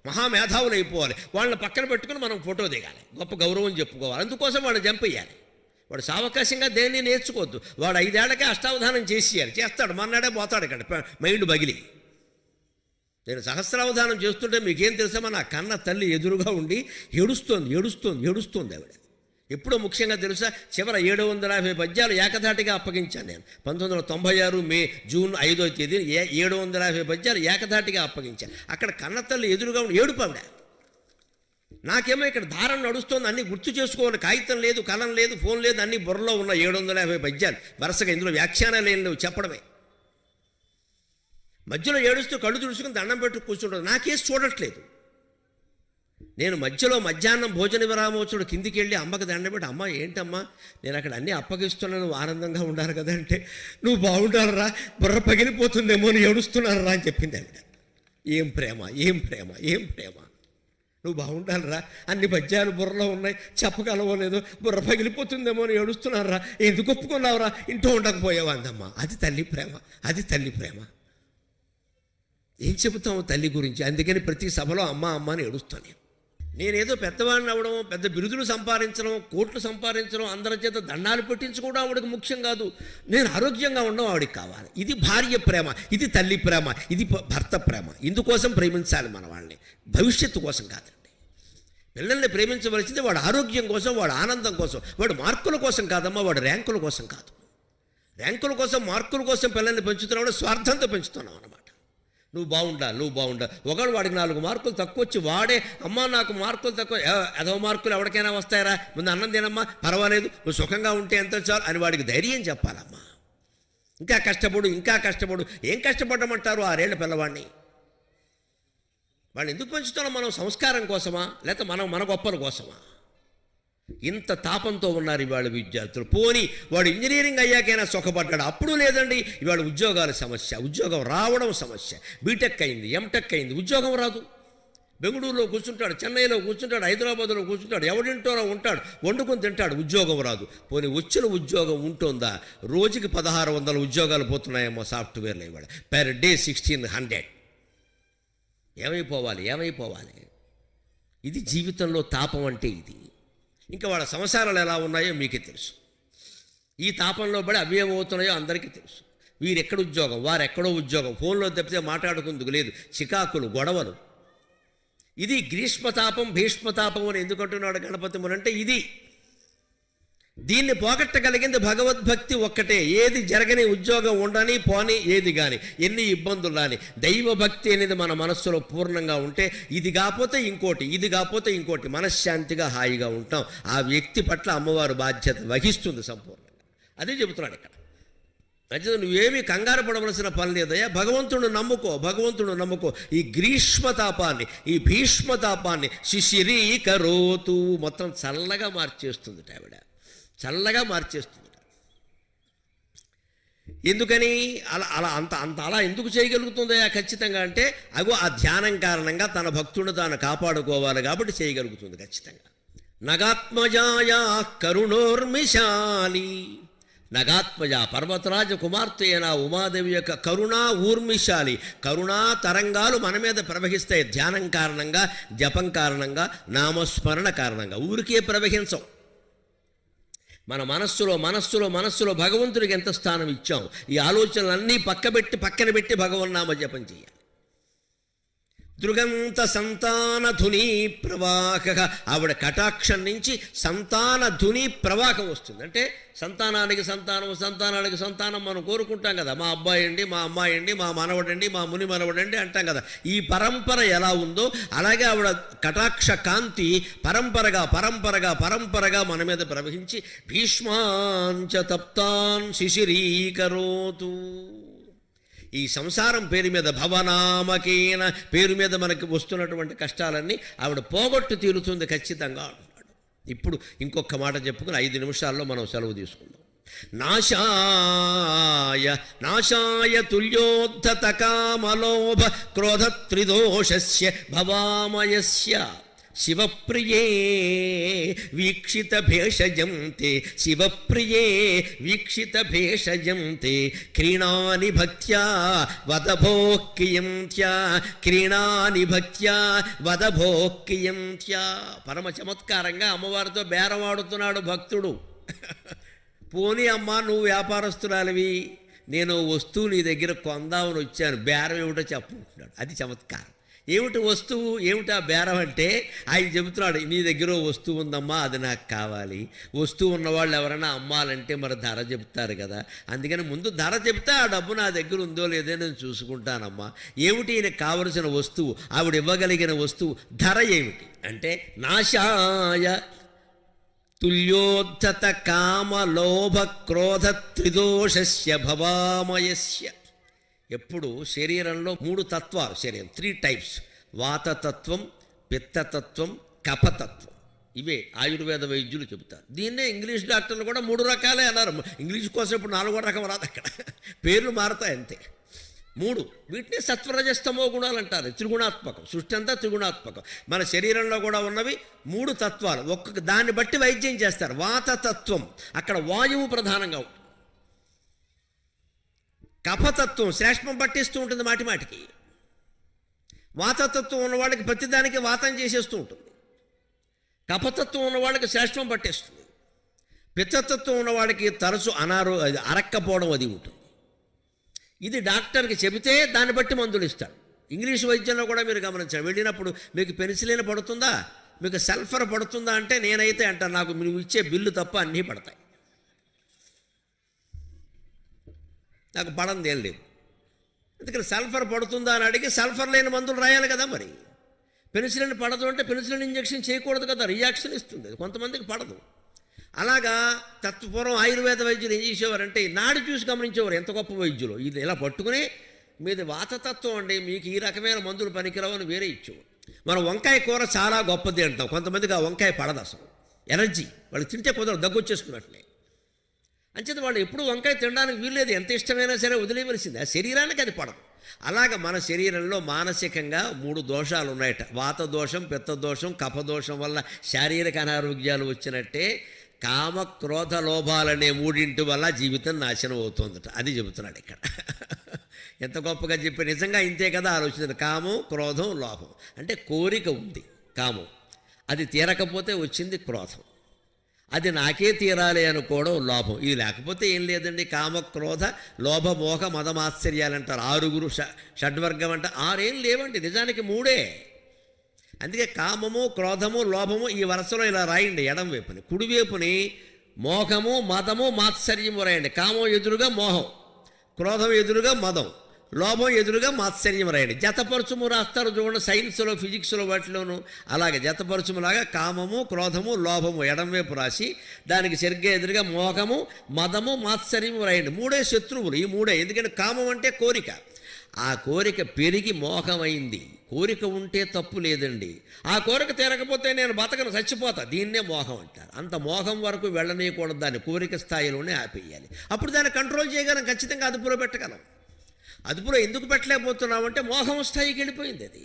మహామేధావులు అయిపోవాలి. వాళ్ళని పక్కన పెట్టుకుని మనం ఫోటో దిగాలి, గొప్ప గౌరవం చెప్పుకోవాలి. అందుకోసం వాళ్ళని చంపేయాలి. వాడు సావకాశంగా దేన్ని నేర్చుకోవద్దు. వాడు 5 ఏళ్లకే అష్టావధానం చేసేయాలి, చేస్తాడు, మన్నాడే పోతాడు ఇక్కడ మైండ్ బగిలి. నేను సహస్రావధానం చేస్తుంటే మీకేం తెలుసామా, నా కన్న తల్లి ఎదురుగా ఉండి ఏడుస్తోంది ఆవిడ. ఎప్పుడో ముఖ్యంగా తెలుసా, చివర 750 పద్యాలు ఏకధాటిగా అప్పగించాను నేను. 1996 జూన్ 5వ తేదీ 750 పద్యాలు ఏకధాటిగా అప్పగించాను. అక్కడ కన్న తల్లి ఎదురుగా ఉండి ఏడుపు ఆవిడ. నాకేమో ఇక్కడ ధారణ నడుస్తోంది, అన్నీ గుర్తు చేసుకోవాలి. కాగితం లేదు, కలం లేదు, ఫోన్ లేదు, అన్నీ బుర్రలో ఉన్న 750 పద్యాలు వరుసగా. ఇందులో వ్యాఖ్యానాలు ఏం లేవు, చెప్పడమే. మధ్యలో ఏడుస్తూ కళ్ళు తుడుచుకుని దండం పెట్టు కూర్చుంటుంది. నాకేసి చూడట్లేదు. నేను మధ్యలో మధ్యాహ్నం భోజన విరామోత్సవుడు కిందికి వెళ్ళి అమ్మకి దండం పెట్టి, అమ్మ ఏంటమ్మా నేను అక్కడ అన్నీ అప్పగిస్తున్నాను, నువ్వు ఆనందంగా ఉండాలి కదా అంటే, నువ్వు బాగుండాలరా, బుర్ర పగిలిపోతుందేమో అని ఏడుస్తున్నారా అని చెప్పింది ఆవిడ. ఏం ప్రేమ, ఏం ప్రేమ, ఏం ప్రేమ! నువ్వు బాగుండాలిరా, అన్ని పద్యాలు బుర్రలో ఉన్నాయి, చెప్పగలవలేదు, బుర్ర పగిలిపోతుందేమో అని ఏడుస్తున్నారా, ఎందుకు ఒప్పుకున్నావురా, ఇంట్లో ఉండకపోయావా అందమ్మా. అది తల్లి ప్రేమ, అది తల్లి ప్రేమ. ఏం చెబుతాము తల్లి గురించి? అందుకని ప్రతి సభలో అమ్మ అమ్మ అని ఏడుస్తాను. నేనేదో పెద్దవాడిని అవ్వడం, పెద్ద బిరుదులు సంపాదించడం, కోట్లు సంపాదించడం, అందరి చేత దండాలు పెట్టించుకోవడం ఆవిడకి ముఖ్యం కాదు. నేను ఆరోగ్యంగా ఉండడం ఆవిడకి కావాలి. ఇది భార్య ప్రేమ, ఇది తల్లి ప్రేమ, ఇది భర్త ప్రేమ. ఇందుకోసం ప్రేమించాలి మన వాళ్ళని, భవిష్యత్తు కోసం కాదండి. పిల్లల్ని ప్రేమించవలసింది వాడు ఆరోగ్యం కోసం, వాడు ఆనందం కోసం, వాడు మార్కుల కోసం కాదమ్మా, వాడు ర్యాంకుల కోసం కాదు. ర్యాంకుల కోసం, మార్కుల కోసం పిల్లల్ని పెంచుతున్నావు, స్వార్థంతో పెంచుతున్నావు అన్నమాట. నువ్వు బాగుండాలి. ఒకడు వాడికి 4 మార్కులు తక్కువ వచ్చి వాడే, అమ్మ నాకు మార్కులు తక్కువ, అదో మార్కులు ఎవరికైనా వస్తాయరా, ముందు అన్నం తినమ్మా, పర్వాలేదు, నువ్వు సుఖంగా ఉంటే ఎంత చాలు అని వాడికి ధైర్యం చెప్పాలమ్మా. ఇంకా కష్టపడు. ఏం కష్టపడమంటారు 6 ఏళ్ల పిల్లవాడిని? వాడిని ఎందుకు పెంచుతున్నాం మనం? సంస్కారం కోసమా, లేకపోతే మన గొప్పల కోసమా? ఇంత తాపంతో ఉన్నారు ఇవాళ విద్యార్థులు. పోనీ వాడు ఇంజనీరింగ్ అయ్యాకైనా సుఖపడ్డాడు, అప్పుడు లేదండి. ఇవాళ ఉద్యోగాల సమస్య, ఉద్యోగం రావడం సమస్య. బీటెక్ అయింది, ఎంటెక్ అయింది, ఉద్యోగం రాదు. బెంగళూరులో కూర్చుంటాడు, చెన్నైలో కూర్చుంటాడు, హైదరాబాద్లో కూర్చుంటాడు, ఎవడింటోనో ఉంటాడు, వండుకొని తింటాడు, ఉద్యోగం రాదు. పోనీ వచ్చిన ఉద్యోగం ఉంటుందా? రోజుకి 1600 ఉద్యోగాలు పోతున్నాయేమో సాఫ్ట్వేర్లో ఇవాళ. Per day 1600. ఏమైపోవాలి? ఇది జీవితంలో తాపం అంటే ఇది. ఇంకా వాళ్ళ సంసారాలు ఎలా ఉన్నాయో మీకే తెలుసు. ఈ తాపంలో పడి అవి ఏమవుతున్నాయో అందరికీ తెలుసు. వీరెక్కడ ఉద్యోగం, వారెక్కడో ఉద్యోగం, ఫోన్లో తప్పితే మాట్లాడుకుందుకు లేదు, చికాకులు, గొడవలు. ఇది గ్రీష్మతాపం, భీష్మతాపం అని ఎందుకంటున్నాడు గణపతి మునంటే ఇది. దీన్ని పోగొట్టగలిగింది భగవద్భక్తి ఒక్కటే. ఏది జరగని, ఉద్యోగం ఉండని పోని, ఏది కానీ, ఎన్ని ఇబ్బందులు రాని, దైవభక్తి అనేది మన మనస్సులో పూర్ణంగా ఉంటే, ఇది కాకపోతే ఇంకోటి, మనశ్శాంతిగా హాయిగా ఉంటాం. ఆ వ్యక్తి పట్ల అమ్మవారు బాధ్యత వహిస్తుంది సంపూర్ణంగా. అదే చెబుతున్నాడు ఇక్కడ. అయితే నువ్వేమీ కంగారు పడవలసిన పని లేదయ్యా, భగవంతుడు నమ్ముకో. ఈ గ్రీష్మతాపాన్ని, ఈ భీష్మతాపాన్ని శిశిరీకరోతు, మొత్తం చల్లగా మార్చేస్తుంది ఆవిడ, చల్లగా మార్చేస్తుంది. ఎందుకని అలా ఎందుకు చేయగలుగుతుందయా ఖచ్చితంగా అంటే, ఆ ధ్యానం కారణంగా తన భక్తుడు తాను కాపాడుకోవాలి కాబట్టి చేయగలుగుతుంది ఖచ్చితంగా. నగాత్మజాయా కరుణోర్మిశాలి, నగాత్మజ పర్వతరాజ కుమార్తె అయిన ఉమాదేవి యొక్క కరుణా ఊర్మిశాలి, కరుణా తరంగాలు మన మీద ప్రవహిస్తాయి. ధ్యానం కారణంగా, జపం కారణంగా, నామస్మరణ కారణంగా. ఊరికే ప్రవహించం. మన మనస్సులో భగవంతుడికి ఎంత స్థానం ఇచ్చాం. ఈ ఆలోచనలన్నీ పక్కన పెట్టి భగవన్నామ జపం చేయాలి. దృగంత సంతాన ధుని ప్రవాహ, ఆవిడ కటాక్షం నుంచి సంతాన ధుని ప్రవాహం వస్తుంది. అంటే సంతానానికి సంతానం మనం కోరుకుంటాం కదా. మా అబ్బాయి అండి, మా అమ్మాయి అండి, మా మనవడండి, మా ముని మనవడండి అంటాం కదా. ఈ పరంపర ఎలా ఉందో అలాగే ఆవిడ కటాక్ష కాంతి పరంపరగా మన మీద ప్రవహించి భీష్మాంచ తప్తాన్ శిశిరీకరోతు. ఈ సంసారం పేరు మీద, భవనామకేన పేరు మీద మనకి వస్తున్నటువంటి కష్టాలన్నీ ఆవిడ పోగొట్టు తీరుతుంది ఖచ్చితంగా అంటున్నాడు. ఇప్పుడు ఇంకొక మాట చెప్పుకుని 5 నిమిషాల్లో మనం సెలవు తీసుకుందాం. నాశాయ తుల్యోద్ధత కామలోభ క్రోధ త్రిదోషస్య భవామయస్య శివప్రియే వీక్షిత భేషజంతే క్రీణాని భక్త్యా వదభోక్కియంత్యా. పరమ చమత్కారంగా అమ్మవారితో బేరమాడుతున్నాడు భక్తుడు. పోనీ అమ్మా, నువ్వు వ్యాపారస్తురాలివి, నేను వస్తువు నీ దగ్గర కొందామని వచ్చాను, బేరం ఏమిటో చెప్పుకుంటున్నాడు. అది చమత్కారం. ఏమిటి వస్తువు, ఏమిటా బేరం అంటే ఆయన చెబుతున్నాడు, నీ దగ్గర వస్తువు ఉందమ్మా, అది నాకు కావాలి. వస్తువు ఉన్నవాళ్ళు ఎవరైనా అమ్మాలంటే మరి ధర చెప్తారు కదా, అందుకని ముందు ధర చెప్తే ఆ డబ్బు నా దగ్గర ఉందో లేదో నేను చూసుకుంటానమ్మా. ఏమిటి ఈయనకు కావలసిన వస్తువు, ఆవిడ ఇవ్వగలిగిన వస్తువు, ధర ఏమిటి అంటే నాశాయ తుల్యోద్ధత కామలోభ క్రోధ త్రిదోషస్య భవామయస్య. ఎప్పుడు శరీరంలో 3 తత్వాలు, శరీరం 3 టైప్స్: వాతతత్వం, పిత్తతత్వం, కఫతత్వం. ఇవే ఆయుర్వేద వైద్యులు చెబుతారు. దీన్నే ఇంగ్లీష్ డాక్టర్లు కూడా 3 రకాలే అన్నారు. ఇంగ్లీష్ కోసం ఇప్పుడు 4వ రకం రాదు, అక్కడ పేర్లు మారతాయి అంతే. 3 వీటిని సత్వరజస్తమో గుణాలు అంటారు. త్రిగుణాత్మకం, సృష్టి అంతా త్రిగుణాత్మకం. మన శరీరంలో కూడా ఉన్నవి 3 తత్వాలు. ఒక్కొక్క దాన్ని బట్టి వైద్యం చేస్తారు. వాతతత్వం, అక్కడ వాయువు ప్రధానంగా ఉంటుంది. కఫతత్వం శ్లేష్మం పట్టిస్తూ ఉంటుంది మాటికి. వాతతత్వం ఉన్నవాళ్ళకి ప్రతిదానికి వాతం చేసేస్తూ ఉంటుంది. కఫతత్వం ఉన్నవాళ్ళకి శ్లేష్మం పట్టేస్తుంది. పిత్తతత్వం ఉన్నవాడికి తరచు అరక్కపోవడం అది ఉంటుంది. ఇది డాక్టర్కి చెబితే దాన్ని బట్టి మందులు ఇస్తాడు. ఇంగ్లీష్ వైద్యంలో కూడా మీరు గమనించారు. వెళ్ళినప్పుడు మీకు పెన్సిలిన్ పడుతుందా, మీకు సల్ఫర్ పడుతుందా అంటే నేనైతే అంటాను, నాకు నువ్వు ఇచ్చే బిల్లు తప్ప అన్నీ పడతాయి, నాకు పడంది ఏం లేదు. అందుకని సల్ఫర్ పడుతుందా అని అడిగి సల్ఫర్ లేని మందులు రాయాలి కదా. మరి పెన్సిలిన్ పడదు అంటే పెన్సిలిన్ ఇంజెక్షన్ చేయకూడదు కదా, రియాక్షన్ ఇస్తుంది, కొంతమందికి పడదు. అలాగా తత్వపూర్వం ఆయుర్వేద వైద్యులు ఏం చేసేవారంటే నాడి చూసి గమనించేవారు. ఎంత గొప్ప వైద్యులు. ఇది ఇలా పట్టుకుని మీది వాతతత్వం అండి, మీకు ఈ రకమైన మందులు పనికిరావు అని వేరే ఇచ్చేవారు. మనం వంకాయ కూర చాలా గొప్పది అంటాం, కొంతమందికి ఆ వంకాయ పడదు, అసలు ఎనర్జీ, వాళ్ళు తింటే కుదరదు, దగ్గు వచ్చేస్తున్నట్లే. అంచేత వాళ్ళు ఎప్పుడు వంకాయ తినడానికి వీల్లేదు, ఎంత ఇష్టమైనా సరే వదిలేయవలసింది, ఆ శరీరానికి అది పడదు. అలాగ మన శరీరంలో మానసికంగా 3 దోషాలు ఉన్నాయట. వాత దోషం, పిత్త దోషం, కఫదోషం వల్ల శారీరక అనారోగ్యాలు వచ్చినట్టే కామ క్రోధ లోభాలనే 3 వల్ల జీవితం నాశనం అవుతుందట. అది చెబుతున్నాడు ఇక్కడ. ఎంత గొప్పగా చెప్పి, నిజంగా ఇంతే కదా ఆలోచన. కామం, క్రోధం, లోభం అంటే కోరిక ఉంది, కామం, అది తీరకపోతే వచ్చింది క్రోధం, అది నాకే తీరాలి అనుకోవడం లోభం. ఇది లేకపోతే ఏం లేదండి. కామ క్రోధ లోభ మోహ మదమాశ్చర్యాలు అంటారు. 6 షడ్వర్గం అంటే 6 ఏం లేవండి, నిజానికి 3. అందుకే కామము, క్రోధము, లోభము ఈ వరుసలో ఇలా రాయండి. ఎడం వైపుని, కుడివైపుని మోహము, మదము, మాత్సర్యము రాయండి. కామం ఎదురుగా మోహం, క్రోధం ఎదురుగా మదం, లోభం ఎదురుగా మాత్సర్యం రాయండి. జతపరచుము రాస్తారు చూడండి, సైన్స్లో, ఫిజిక్స్లో, వాటిలోనూ అలాగే జతపరచుములాగా కామము, క్రోధము, లోభము ఎడంవైపు రాసి దానికి సరిగ్గా ఎదురుగా మోహము, మదము, మాత్సర్యము రాయండి. 3 శత్రువులు ఈ 3. ఎందుకంటే కామం అంటే కోరిక, ఆ కోరిక పెరిగి మోహమైంది. కోరిక ఉంటే తప్పు లేదండి, ఆ కోరిక తీరకపోతే నేను బతకను, చచ్చిపోతా, దీన్నే మోహం అంటారు. అంత మోహం వరకు వెళ్ళనీయకూడదు, దాన్ని కోరిక స్థాయిలోనే ఆపేయాలి. అప్పుడు దాన్ని కంట్రోల్ చేయగలం, ఖచ్చితంగా అదుపులో పెట్టగలం. అదుపులో ఎందుకు పెట్టలేకపోతున్నామంటే మోహం స్థాయికి వెళ్ళిపోయింది అది.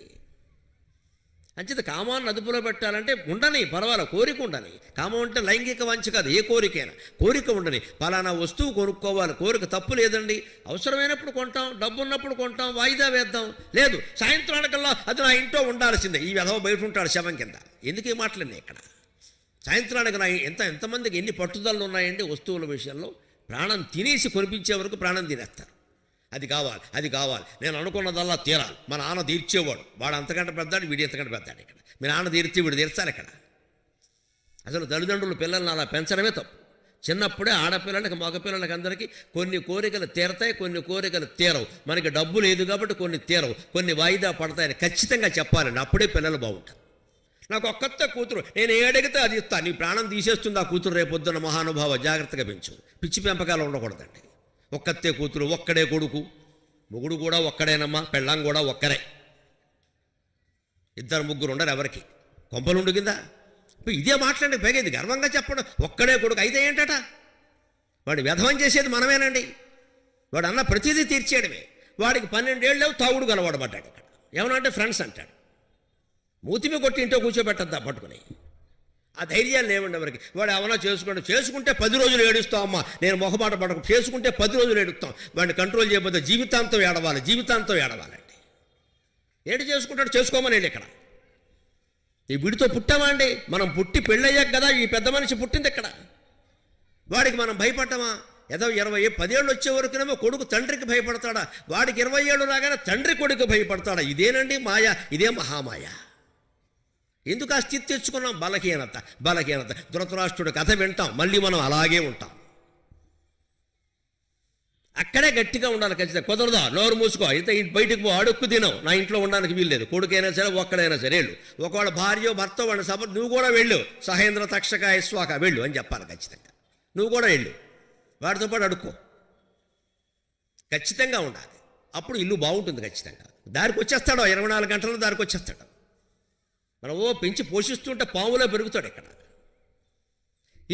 అంచేత కామాన్ని అదుపులో పెట్టాలంటే ఉండని, పర్వాలేదు, కోరిక ఉండని. కామం అంటే లైంగిక వాంఛ కాదు, ఏ కోరికైనా కోరిక ఉండని. పలానా వస్తువు కొనుక్కోవాలి, కోరిక తప్పు లేదండి. అవసరమైనప్పుడు కొంటాం, డబ్బు ఉన్నప్పుడు కొంటాం, వాయిదా వేద్దాం. లేదు సాయంత్రానికల్లా అది నా ఇంట్లో ఉండాల్సిందే, ఈ వెధవ బయట ఉంటాడు శవం కింద. ఎందుకు ఈ మాటలన్నీ ఇక్కడ? సాయంత్రానికి నా ఎంతమందికి ఎన్ని పట్టుదలలు ఉన్నాయండి వస్తువుల విషయంలో. ప్రాణం తినేసి కొనిపించే వరకు ప్రాణం తినేస్తారు. అది కావాలి, అది కావాలి, నేను అనుకున్నదల్లా తీరాలి. మా నాన్న తీర్చేవాడు, వాడు అంతకంటే పెద్దాడు, వీడు ఎంతకంటే పెద్దాడు. ఇక్కడ మీ నాన్న తీర్చి వీడు తీర్చాలి. ఇక్కడ అసలు తల్లిదండ్రులు పిల్లల్ని అలా పెంచడమే తప్పు. చిన్నప్పుడే ఆడపిల్లలకి మగపిల్లలకి అందరికీ కొన్ని కోరికలు తీరతాయి, కొన్ని కోరికలు తీరవు. మనకి డబ్బు లేదు కాబట్టి కొన్ని తీరవు, కొన్ని వాయిదా పడతాయని ఖచ్చితంగా చెప్పాలండి. అప్పుడే పిల్లలు బాగుంటారు. నాకు ఒక్కత్త కూతురు, నేను ఏడగితే అది ఇస్తాను. నీ ప్రాణం తీసేస్తుంది ఆ కూతురు రేపొద్దున, మహానుభావ, జాగ్రత్తగా పెంచు. పిచ్చి పెంపకాలు ఉండకూడదండి. ఒక్కతే కూతురు, ఒక్కడే కొడుకు, మొగుడు కూడా ఒక్కడేనమ్మా, పెళ్ళాం కూడా ఒక్కరే. ఇద్దరు ముగ్గురు ఉండరు ఎవరికి, కొంపలుండు కింద. ఇదే మాట్లాడి పైగా ఇది గర్వంగా చెప్పడం, ఒక్కడే కొడుకు అయితే ఏంటట? వాడు వ్యధవం చేసేది మనమేనండి. వాడు అన్న ప్రతిదీ తీర్చేయడమే. వాడికి 12 ఏళ్ళు తాగుడు గలవాడు పడ్డాడు. ఇక్కడ ఏమనంటే ఫ్రెండ్స్ అంటాడు. మూతిమి కొట్టి ఇంట్లో కూర్చోబెట్టద్దా పట్టుకుని. ఆ ధైర్యాలు లేవండి ఎవరికి. వాడు ఏమన్నా చేసుకుంటే 10 రోజులు ఏడుస్తాం. అమ్మ నేను మొహమాట పడకు, చేసుకుంటే 10 రోజులు ఏడుస్తాం. వాడిని కంట్రోల్ చేయకపోతే జీవితాంతం ఏడవాలి, జీవితాంతం ఏడవాలండి. ఏడు చేసుకుంటాడు, చేసుకోమని వెళ్ళి ఇక్కడ. ఈ వీడితో పుట్టామా అండి? మనం పుట్టి పెళ్ళయ్యాక కదా ఈ పెద్ద మనిషి పుట్టింది ఇక్కడ. వాడికి మనం భయపడ్డామా? ఏదో 10 ఏళ్ళు వచ్చే వరకునేమో కొడుకు తండ్రికి భయపడతాడా? వాడికి 20 ఏళ్ళు రాగానే తండ్రి కొడుకు భయపడతాడా? ఇదేనండి మాయ, ఇదే మహామాయ. ఎందుకు ఆ స్థితి తెచ్చుకున్నాం? బలహీనత. ధృతరాష్ట్రుడి కథ వింటాం, మళ్ళీ మనం అలాగే ఉంటాం. అక్కడే గట్టిగా ఉండాలి ఖచ్చితంగా. కుదరదా, నోరు మూసుకో, అయితే బయటకు పో, అడుక్కు తినవు, నా ఇంట్లో ఉండడానికి వీల్లేదు. కొడుకైనా సరే ఒక్కడైనా సరే వెళ్ళు. ఒకవేళ భార్యో భర్త వాడిని నువ్వు కూడా వెళ్ళు, సహేంద్ర తక్షక యశ్వాక వెళ్ళు అని చెప్పాలి ఖచ్చితంగా. నువ్వు కూడా వెళ్ళు, వాడితో పాటు అడుక్కో. ఖచ్చితంగా ఉండాలి. అప్పుడు ఇల్లు బాగుంటుంది ఖచ్చితంగా. దారికి వచ్చేస్తాడు, 24 గంటల్లో దారికి వచ్చేస్తాడు. మనం పెంచి పోషిస్తుంటే పాములో పెరుగుతాడు ఇక్కడ.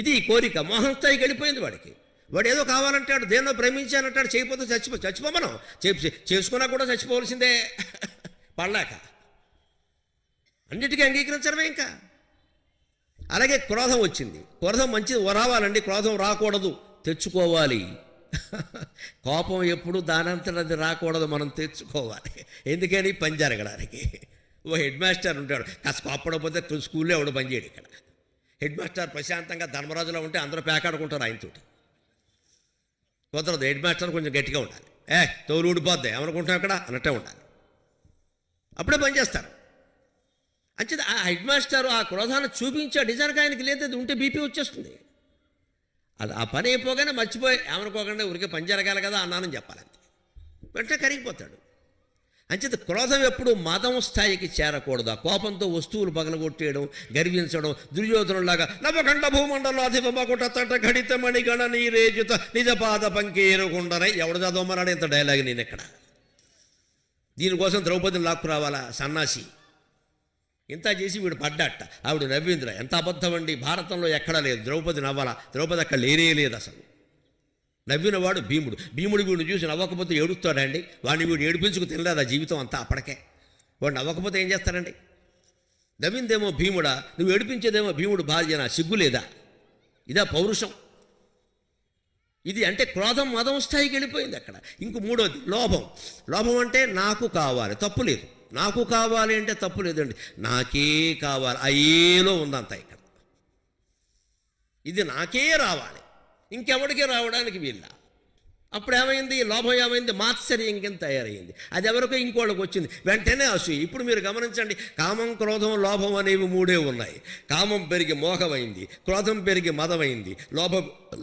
ఇది కోరిక మోహం స్థాయికి వెళ్ళిపోయింది వాడికి. వాడు ఏదో కావాలంటాడు, దేన్నో ప్రేమించానంటాడు, చేయకపోతే చచ్చిపో మనం చేసుకున్నా కూడా చచ్చిపోవలసిందే. పడలేక అన్నిటికీ అంగీకరించడమే ఇంకా. అలాగే క్రోధం వచ్చింది. క్రోధం మంచిది రావాలండి, క్రోధం రాకూడదు, తెచ్చుకోవాలి. కోపం ఎప్పుడు దానంతట అది రాకూడదు, మనం తెచ్చుకోవాలి. ఎందుకని? పని జరగడానికి. ఓ హెడ్ మాస్టర్ ఉంటాడు, కాస్త కోపడకపోతే స్కూల్లో ఎవడు పని చేయడు. ఇక్కడ హెడ్ మాస్టర్ ప్రశాంతంగా ధర్మరాజులో ఉంటే అందరూ పేకాడుకుంటారు ఆయనతోటి. కుదరదు, హెడ్ మాస్టర్ కొంచెం గట్టిగా ఉండాలి. తోలు ఊడిపోద్ది ఏమనుకుంటాం ఇక్కడ అన్నట్టే ఉండాలి, అప్పుడే పని చేస్తారు. అంచేది ఆ హెడ్ మాస్టర్ ఆ క్రోధాన్ని చూపించాడు. నిజానికి ఆయనకి లేదు, ఉంటే బీపీ వచ్చేస్తుంది. అది ఆ పని అయిపోగానే మర్చిపోయి ఏమనుకోకుండా ఊరికే పని జరగాలి కదా అన్నానని చెప్పాలంతే, వెంటనే కరిగిపోతాడు. అంచేత క్రోధం ఎప్పుడు మదం స్థాయికి చేరకూడదు. ఆ కోపంతో వస్తువులు పగలగొట్టేయడం, గర్వించడం, దుర్యోధనులాగా నవఖండ భూమండలాధిపమకుట తట ఘడిత మణిగణ నీరేజుత నిజపాద పంకేరుకుండనై. ఎవడు చదవమన్నాడు ఇంత డైలాగ్? నేను ఎక్కడ? దీనికోసం ద్రౌపదిని లాక్కు రావాలా సన్నాసి? ఇంత చేసి వీడు పడ్డట్ట, ఆవిడ నవ్విందిరా. ఎంత అబద్ధం అండి, భారతంలో ఎక్కడా లేదు ద్రౌపది నవ్వాలా. ద్రౌపది అక్కడ లేనే లేదు అసలు. నవ్వినవాడు భీముడు. వీడిని చూసి నవ్వకపోతే ఏడుస్తాడండి? వాడిని వీడు ఏడిపించుకు తినలేదా జీవితం అంతా అప్పటికే? వాడు నవ్వకపోతే ఏం చేస్తాడండి? నవ్విందేమో భీముడా, నువ్వు ఏడిపించేదేమో భీముడు భార్యనా? సిగ్గులేదా? ఇదా పౌరుషం? ఇది అంటే క్రోధం మదం స్థాయికి వెళ్ళిపోయింది అక్కడ. ఇంకో మూడోది లోభం. లోభం అంటే నాకు కావాలి, తప్పు లేదు. నాకు కావాలి అంటే తప్పు లేదండి, నాకే కావాలి, అయ్యేలో ఉందంత ఇక్కడ. ఇది నాకే రావాలి, ఇంకెవడికి రావడానికి వీళ్ళ. అప్పుడు ఏమైంది? లోభం ఏమైంది? మాత్సర్యం కింద తయారైంది. అది ఎవరికో ఇంకోళ్ళకి వచ్చింది, వెంటనే అసూయ. ఇప్పుడు మీరు గమనించండి, కామం, క్రోధం, లోభం అనేవి 3 ఉన్నాయి. కామం పెరిగి మోహమైంది, క్రోధం పెరిగి మదమైంది,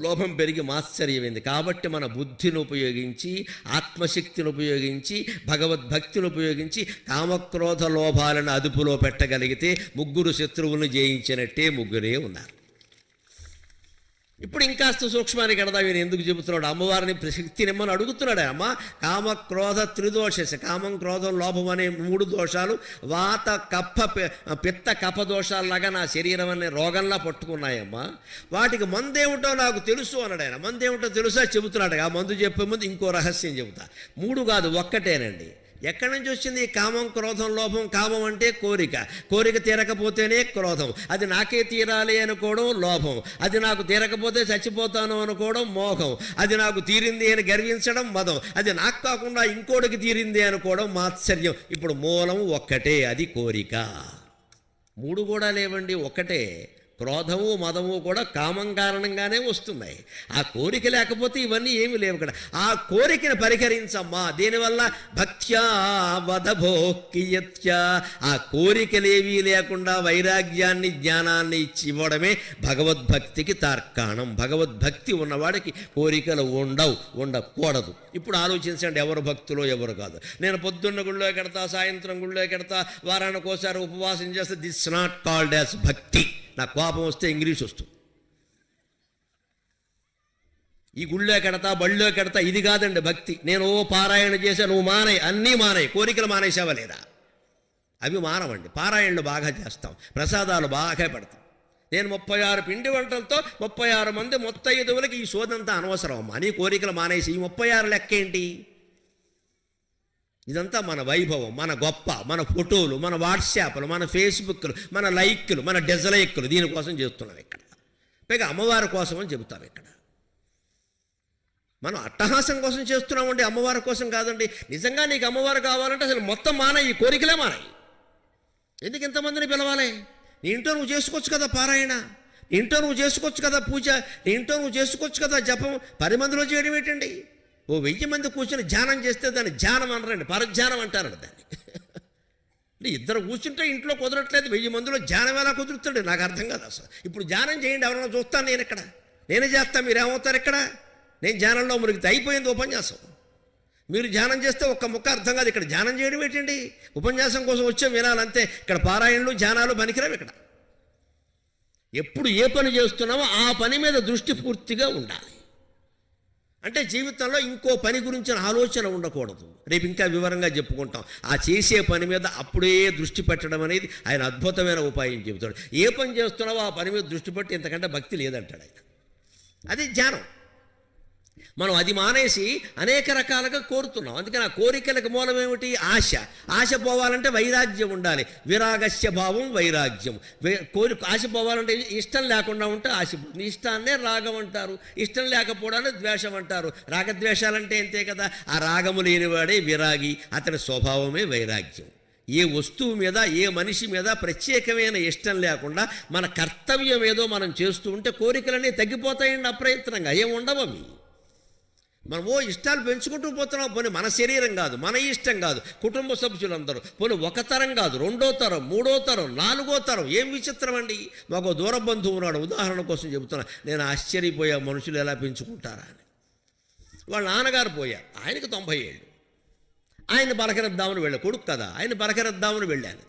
లోభం పెరిగి మాత్సర్యమైంది. కాబట్టి మన బుద్ధిని ఉపయోగించి, ఆత్మశక్తిని ఉపయోగించి, భగవద్భక్తిని ఉపయోగించి కామక్రోధ లోభాలను అదుపులో పెట్టగలిగితే 3 శత్రువులను జయించినట్టే 3 ఉన్నారు. ఇప్పుడు ఇంకాస్త సూక్ష్మానికి కడదా వీరు ఎందుకు చెబుతున్నాడు? అమ్మవారిని శక్తినిమ్మని అడుగుతున్నాడు. అమ్మ కామక్రోధ త్రిదోష, కామం, క్రోధం, లోభం అనే 3 దోషాలు వాత కఫ పిత్త కఫ దోషాలలాగా నా శరీరం అనే రోగంలా పట్టుకున్నాయమ్మా. వాటికి మందేమిటో నాకు తెలుసు అన్నాడు ఆయన. మందేమిటో తెలుసా చెబుతున్నాడు. ఆ మందు చెప్పే ముందు ఇంకో రహస్యం చెబుతా. 3 కాదు, ఒక్కటేనండి. ఎక్కడి నుంచి వచ్చింది కామం, క్రోధం, లోభం? కామం అంటే కోరిక, కోరిక తీరకపోతేనే క్రోధం, అది నాకే తీరాలి అనుకోవడం లోభం, అది నాకు తీరకపోతే చచ్చిపోతాను అనుకోవడం మోహం, అది నాకు తీరింది అని గర్వించడం మదం, అది నాకు కాకుండా ఇంకోటికి తీరింది అనుకోవడం మాత్సర్యం. ఇప్పుడు మూలం ఒక్కటే, అది కోరిక. మూడు కూడా లేవండి, ఒక్కటే. క్రోధము మదము కూడా కామం కారణంగానే వస్తున్నాయి. ఆ కోరిక లేకపోతే ఇవన్నీ ఏమీ లేవు ఇక్కడ. ఆ కోరికను పరిహరించమ్మా. దీనివల్ల భక్త్యా వదభోక్కియత్య, ఆ కోరికలేవీ లేకుండా వైరాగ్యాన్ని, జ్ఞానాన్ని ఇచ్చి ఇవ్వడమే భగవద్భక్తికి తార్కాణం. భగవద్భక్తి ఉన్నవాడికి కోరికలు ఉండకూడదు. ఇప్పుడు ఆలోచించండి, ఎవరు భక్తులో ఎవరు కాదు. నేను పొద్దున్న గుళ్ళో కెడతా, సాయంత్రం గుళ్ళో కెడతా, వారానికి ఒకసారి ఉపవాసం చేస్తే, దిస్ నాట్ కాల్డ్ యాజ్ భక్తి. నాకు కోపం వస్తే ఇంగ్లీష్ వస్తుంది. ఈ గుళ్ళో కెడతా, బళ్ళో కెడతా, ఇది కాదండి భక్తి. నేను పారాయణ చేశా, నువ్వు మానేయి, అన్నీ మానేయి. కోరికలు మానేసావా లేదా? అవి మానవండి. పారాయణలు బాగా చేస్తాం, ప్రసాదాలు బాగా పెడతాం. నేను 36 పిండి వంటలతో 36 మంది ముత్తైదువులకి ఈ సోదంతా అనవసరం అమ్మా. నీ కోరికలు మానేసి ఈ 36 లెక్కేంటి? ఇదంతా మన వైభవం, మన గొప్ప, మన ఫోటోలు, మన వాట్సాప్లు, మన ఫేస్బుక్లు, మన లైక్లు, మన డిజలైక్లు, దీనికోసం చేస్తున్నాం ఇక్కడ. పైగా అమ్మవారి కోసం అని చెబుతాం ఇక్కడ. మనం అట్టహాసం కోసం చేస్తున్నామండి, అమ్మవారి కోసం కాదండి. నిజంగా నీకు అమ్మవారు కావాలంటే అసలు మొత్తం మానేయి, ఈ కోరికలే మానేయి. ఎందుకు ఇంతమందిని పిలవాలి? నీ ఇంట్లో నువ్వు చేసుకోవచ్చు కదా పారాయణ, నీ ఇంట్లో నువ్వు చేసుకోవచ్చు కదా పూజ, నీ ఇంట్లో నువ్వు చేసుకోవచ్చు కదా జపం. 10 మందిలో చేయడం ఏంటండి? ఓ 1000 మంది కూర్చొని ధ్యానం చేస్తే దాన్ని ధ్యానం అనరండి, పరధ్యానం అంటారండి దాన్ని. అంటే ఇద్దరు కూర్చుంటే ఇంట్లో కుదరట్లేదు, 1000 మందిలో ధ్యానం ఎలా కుదురుతుంది? నాకు అర్థం కాదు అసలు. ఇప్పుడు ధ్యానం చేయండి, ఎవరైనా చూస్తాను నేను ఇక్కడ, నేనే చేస్తాను, మీరేమవుతారు ఇక్కడ? నేను ధ్యానంలో మునిగితే అయిపోయింది ఉపన్యాసం. మీరు ధ్యానం చేస్తే ఒక్క ముక్క అర్థం కాదు. ఇక్కడ ధ్యానం చేయడం ఏంటండి? ఉపన్యాసం కోసం వచ్చాం వినాలంతే. ఇక్కడ పారాయణలు, ధ్యానాలు పనికిరావు ఇక్కడ. ఎప్పుడు ఏ పని చేస్తున్నామో ఆ పని మీద దృష్టి పూర్తిగా ఉండాలి. అంటే జీవితంలో ఇంకో పని గురించిన ఆలోచన ఉండకూడదు. రేపు ఇంకా వివరంగా చెప్పుకుంటాం. ఆ చేసే పని మీద అప్పుడే దృష్టి పెట్టడం అనేది ఆయన అద్భుతమైన ఉపాయం చెబుతాడు. ఏ పని చేస్తున్నావో ఆ పని మీద దృష్టి పెట్టి ఇంతకంటే భక్తి లేదంటాడు ఆయన. అది ధ్యానం. మనం అది మానేసి అనేక రకాలుగా కోరుతున్నాం. అందుకని ఆ కోరికలకు మూలం ఏమిటి? ఆశ. ఆశ పోవాలంటే వైరాగ్యం ఉండాలి. విరాగస్య భావం వైరాగ్యం. ఆశ పోవాలంటే ఇష్టం లేకుండా ఉంటే ఆశ. ఇష్టాన్నే రాగం అంటారు, ఇష్టం లేకపోవడాన్ని ద్వేషం అంటారు. రాగద్వేషాలంటే అంతే కదా. ఆ రాగము లేనివాడే విరాగి, అతని స్వభావమే వైరాగ్యం. ఏ వస్తువు మీద, ఏ మనిషి మీద ప్రత్యేకమైన ఇష్టం లేకుండా మన కర్తవ్యం ఏదో మనం చేస్తూ ఉంటే కోరికలన్నీ తగ్గిపోతాయండి అప్రయత్నంగా. ఏం ఉండవు అవి. మనం ఇష్టాలు పెంచుకుంటూ పోతున్నాం. పోనీ మన శరీరం కాదు, మన ఇష్టం కాదు, కుటుంబ సభ్యులందరూ, పోనీ ఒక తరం కాదు, 2వ తరం, 3వ తరం, 4వ తరం. ఏం విచిత్రం అండి. మాకు దూర బంధువు ఉన్నాడు, ఉదాహరణ కోసం చెబుతున్నా. నేను ఆశ్చర్యపోయా, మనుషులు ఎలా పెంచుకుంటారా అని. వాళ్ళ నాన్నగారు పోయారు, ఆయనకు 90 ఏళ్ళు. ఆయన బలకరిద్దామని వెళ్ళా, కొడుకు కదా, ఆయన బలకరిద్దామని వెళ్ళాను.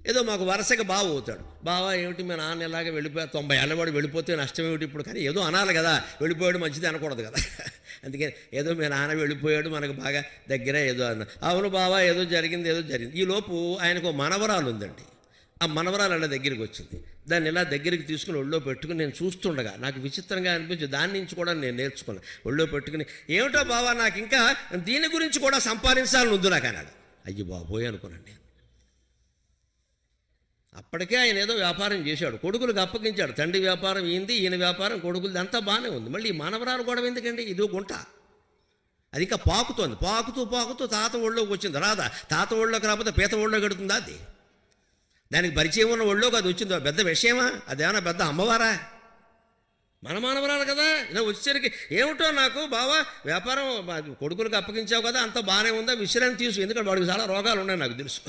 ఏదో మాకు వరుసగా బావ అవుతాడు. బావ ఏమిటి మీ నాన్న ఎలాగ వెళ్ళిపోయారు, 90 ఏళ్ళ వాడు వెళ్ళిపోతే నష్టం ఏమిటి ఇప్పుడు? కానీ ఏదో అనాలి కదా, వెళ్ళిపోయాడు మంచిది అనకూడదు కదా. అందుకని ఏదో మీ నాన్న వెళ్ళిపోయాడు, మనకు బాగా దగ్గర ఏదో అన్న. అవును బావ, ఏదో జరిగింది. ఈ లోపు ఆయనకు మనవరాలు ఉందండి. ఆ మనవరాలు అలా దగ్గరికి వచ్చింది. దాన్ని ఇలా దగ్గరికి తీసుకుని ఒళ్ళో పెట్టుకుని నేను చూస్తుండగా నాకు విచిత్రంగా అనిపించి దాని నుంచి కూడా నేను నేర్చుకున్నాను. ఒళ్ళో పెట్టుకుని, ఏమిటో బావా నాకు ఇంకా దీని గురించి కూడా సంపాదించాలని ఉంది నాకు అన్నాడు. అయ్యి బాబోయ్ అనుకున్నాను నేను. అప్పటికే ఆయన ఏదో వ్యాపారం చేశాడు, కొడుకులకు అప్పగించాడు. తండ్రి వ్యాపారం ఈయనది, ఈయన వ్యాపారం కొడుకులది, అంతా బాగానే ఉంది. మళ్ళీ ఈ మనవరాలు కూడా ఎందుకండి? ఇదో గుంట. అది ఇంకా పాకుతోంది. పాకుతూ తాత ఒళ్ళోకి వచ్చింది. రాదా? తాత ఒళ్ళోకి రాకపోతే పీత ఒళ్ళో కడుతుందా? అది దానికి పరిచయం ఉన్న ఒళ్ళోకి అది వచ్చిందో పెద్ద విషయమా? అదేమన్నా పెద్ద అమ్మవారా? మన మానవరాలు కదా. ఇలా వచ్చేసరికి ఏమిటో నాకు బావా వ్యాపారం కొడుకులకు అప్పగించావు కదా, అంత బాగానే ఉందా, విశ్రాంతి తీసు. ఎందుకంటే వాడికి చాలా రోగాలు ఉన్నాయి నాకు తెలుసు.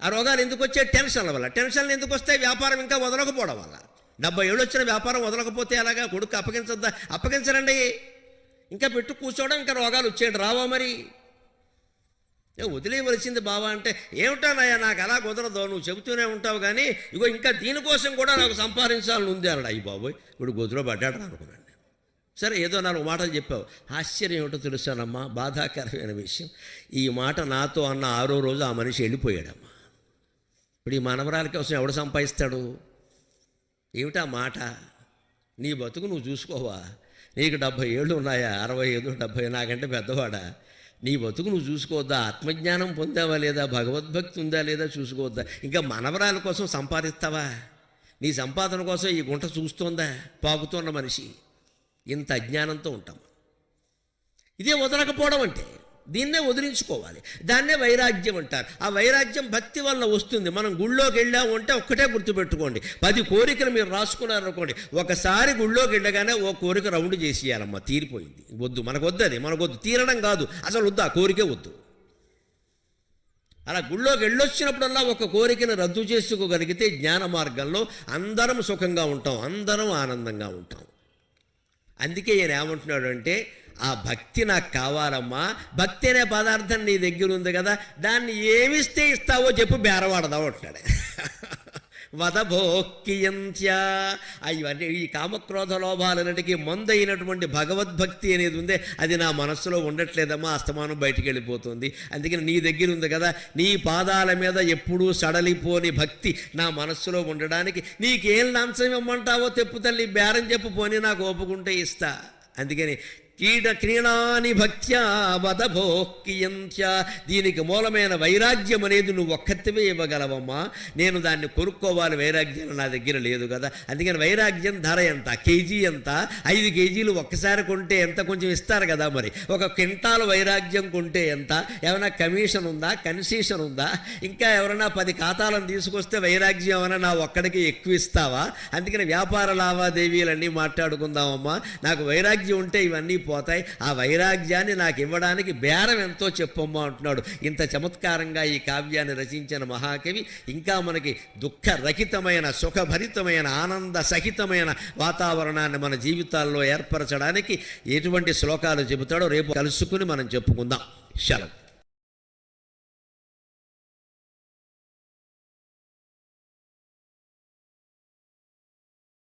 ఆ రోగాలు ఎందుకు వచ్చే? టెన్షన్ల వల్ల. టెన్షన్లు ఎందుకు వస్తాయి? వ్యాపారం ఇంకా వదలకపోవడం వల్ల. 70 ఏళ్ళు వచ్చిన వ్యాపారం వదలకపోతే అలాగా? కొడుకు అప్పగించద్దా? అప్పగించరండి. ఇంకా పెట్టు కూర్చోవడం, ఇంకా రోగాలు వచ్చేయండి. రావా మరి? వదిలేయవలసింది బావా అంటే, ఏమిటానయ్యా నాకు అలా కుదరదు, నువ్వు చెబుతూనే ఉంటావు కానీ ఇగో ఇంకా దీనికోసం కూడా నాకు సంపాదించాలని ఉంది అన్నాడు. అయ్యి బాబోయ్, ఇప్పుడు గొద్దులో పడ్డాడు అనుకున్నాను. సరే ఏదో 4 మాటలు చెప్పావు. ఆశ్చర్యం ఏమిటో తెలుసానమ్మా, బాధాకరమైన విషయం. ఈ మాట నాతో అన్న 6వ రోజు ఆ మనిషి వెళ్ళిపోయాడమ్మా. ఇప్పుడు ఈ మనవరాల కోసం ఎవడు సంపాదిస్తాడు? ఏమిటా మాట? నీ బతుకు నువ్వు చూసుకోవా? నీకు 70 ఏళ్ళు ఉన్నాయా? 65, 70? నాకంటే పెద్దవాడా? నీ బతుకు నువ్వు చూసుకోవద్దా? ఆత్మజ్ఞానం పొందావా లేదా? భగవద్భక్తి ఉందా లేదా చూసుకోవద్దా? ఇంకా మనవరాల కోసం సంపాదిస్తావా? నీ సంపాదన కోసం ఈ గుంట చూస్తోందా? పాకుతున్న మనిషి. ఇంత అజ్ఞానంతో ఉంటాం. ఇదే వదలకపోవడం అంటే. దీన్నే వదిలించుకోవాలి. దాన్నే వైరాగ్యం అంటారు. ఆ వైరాగ్యం భక్తి వల్ల వస్తుంది. మనం గుళ్ళోకి వెళ్ళాము అంటే ఒక్కటే గుర్తుపెట్టుకోండి, 10 కోరికలు మీరు రాసుకున్నారనుకోండి, ఒకసారి గుళ్ళోకి వెళ్ళగానే ఓ కోరిక రౌండ్ చేసేయాలమ్మా, తీరిపోయింది. వద్దు, మనకొద్దు, అది మనకొద్దు, తీరడం కాదు, అసలు వద్దు, ఆ కోరికే వద్దు. అలా గుళ్ళోకి వెళ్ళొచ్చినప్పుడల్లా ఒక కోరికను రద్దు చేసుకోగలిగితే జ్ఞాన మార్గంలో అందరం సుఖంగా ఉంటాం, అందరం ఆనందంగా ఉంటాం. అందుకే ఈయన ఏమంటున్నాడు అంటే, ఆ భక్తి నాకు కావాలమ్మా, భక్తి అనే పదార్థం నీ దగ్గర ఉంది కదా, దాన్ని ఏమిస్తే ఇస్తావో చెప్పు, బేరవాడదావు అంటున్నాడు. వదభోక్కియంత్యా. ఇవన్నీ ఈ కామక్రోధ లోభాలన్నిటికీ మందైనటువంటి భగవద్భక్తి అనేది ఉందే, అది నా మనస్సులో ఉండట్లేదమ్మా, అస్తమానం బయటికి వెళ్ళిపోతుంది. అందుకని నీ దగ్గర ఉంది కదా, నీ పాదాల మీద ఎప్పుడూ సడలిపోని భక్తి నా మనస్సులో ఉండడానికి నీకేం లంచం ఇమ్మంటావో తెప్పు తల్లి, బేరం చెప్పు, పోనీ నాకు ఒప్పుకుంటే ఇస్తా. అందుకని క్రీడాని భక్త్యా వదభోక్కియంత్య. దీనికి మూలమైన వైరాగ్యం అనేది నువ్వు ఒక్కతివే ఇవ్వగలవమ్మా, నేను దాన్ని కొనుక్కోవాలి, వైరాగ్యం నా దగ్గర లేదు కదా. అందుకని వైరాగ్యం ధర ఎంత? కేజీ ఎంత? 5 కేజీలు ఒక్కసారి కొంటే ఎంత? కొంచెం ఇస్తారు కదా. మరి 1 క్వింటాల్ వైరాగ్యం కొంటే ఎంత? ఏమైనా కమిషన్ ఉందా? కన్సెషన్ ఉందా? ఇంకా ఎవరైనా 10 ఖాతాలను తీసుకొస్తే వైరాగ్యం ఏమైనా నా ఒక్కడికి ఎక్కువ ఇస్తావా? అందుకని వ్యాపార లావాదేవీలన్నీ మాట్లాడుకుందామమ్మా, నాకు వైరాగ్యం ఉంటే ఇవన్నీ పోతాయి, ఆ వైరాగ్యాన్ని నాకు ఇవ్వడానికి బేరం ఎంతో చెప్పమ్మా అంటున్నాడు. ఇంత చమత్కారంగా ఈ కావ్యాన్ని రచించిన మహాకవి ఇంకా మనకి దుఃఖరహితమైన, సుఖభరితమైన, ఆనంద సహితమైన వాతావరణాన్ని మన జీవితాల్లో ఏర్పరచడానికి ఎటువంటి శ్లోకాలు చెబుతాడో రేపు కలుసుకుని మనం చెప్పుకుందాం. శలం.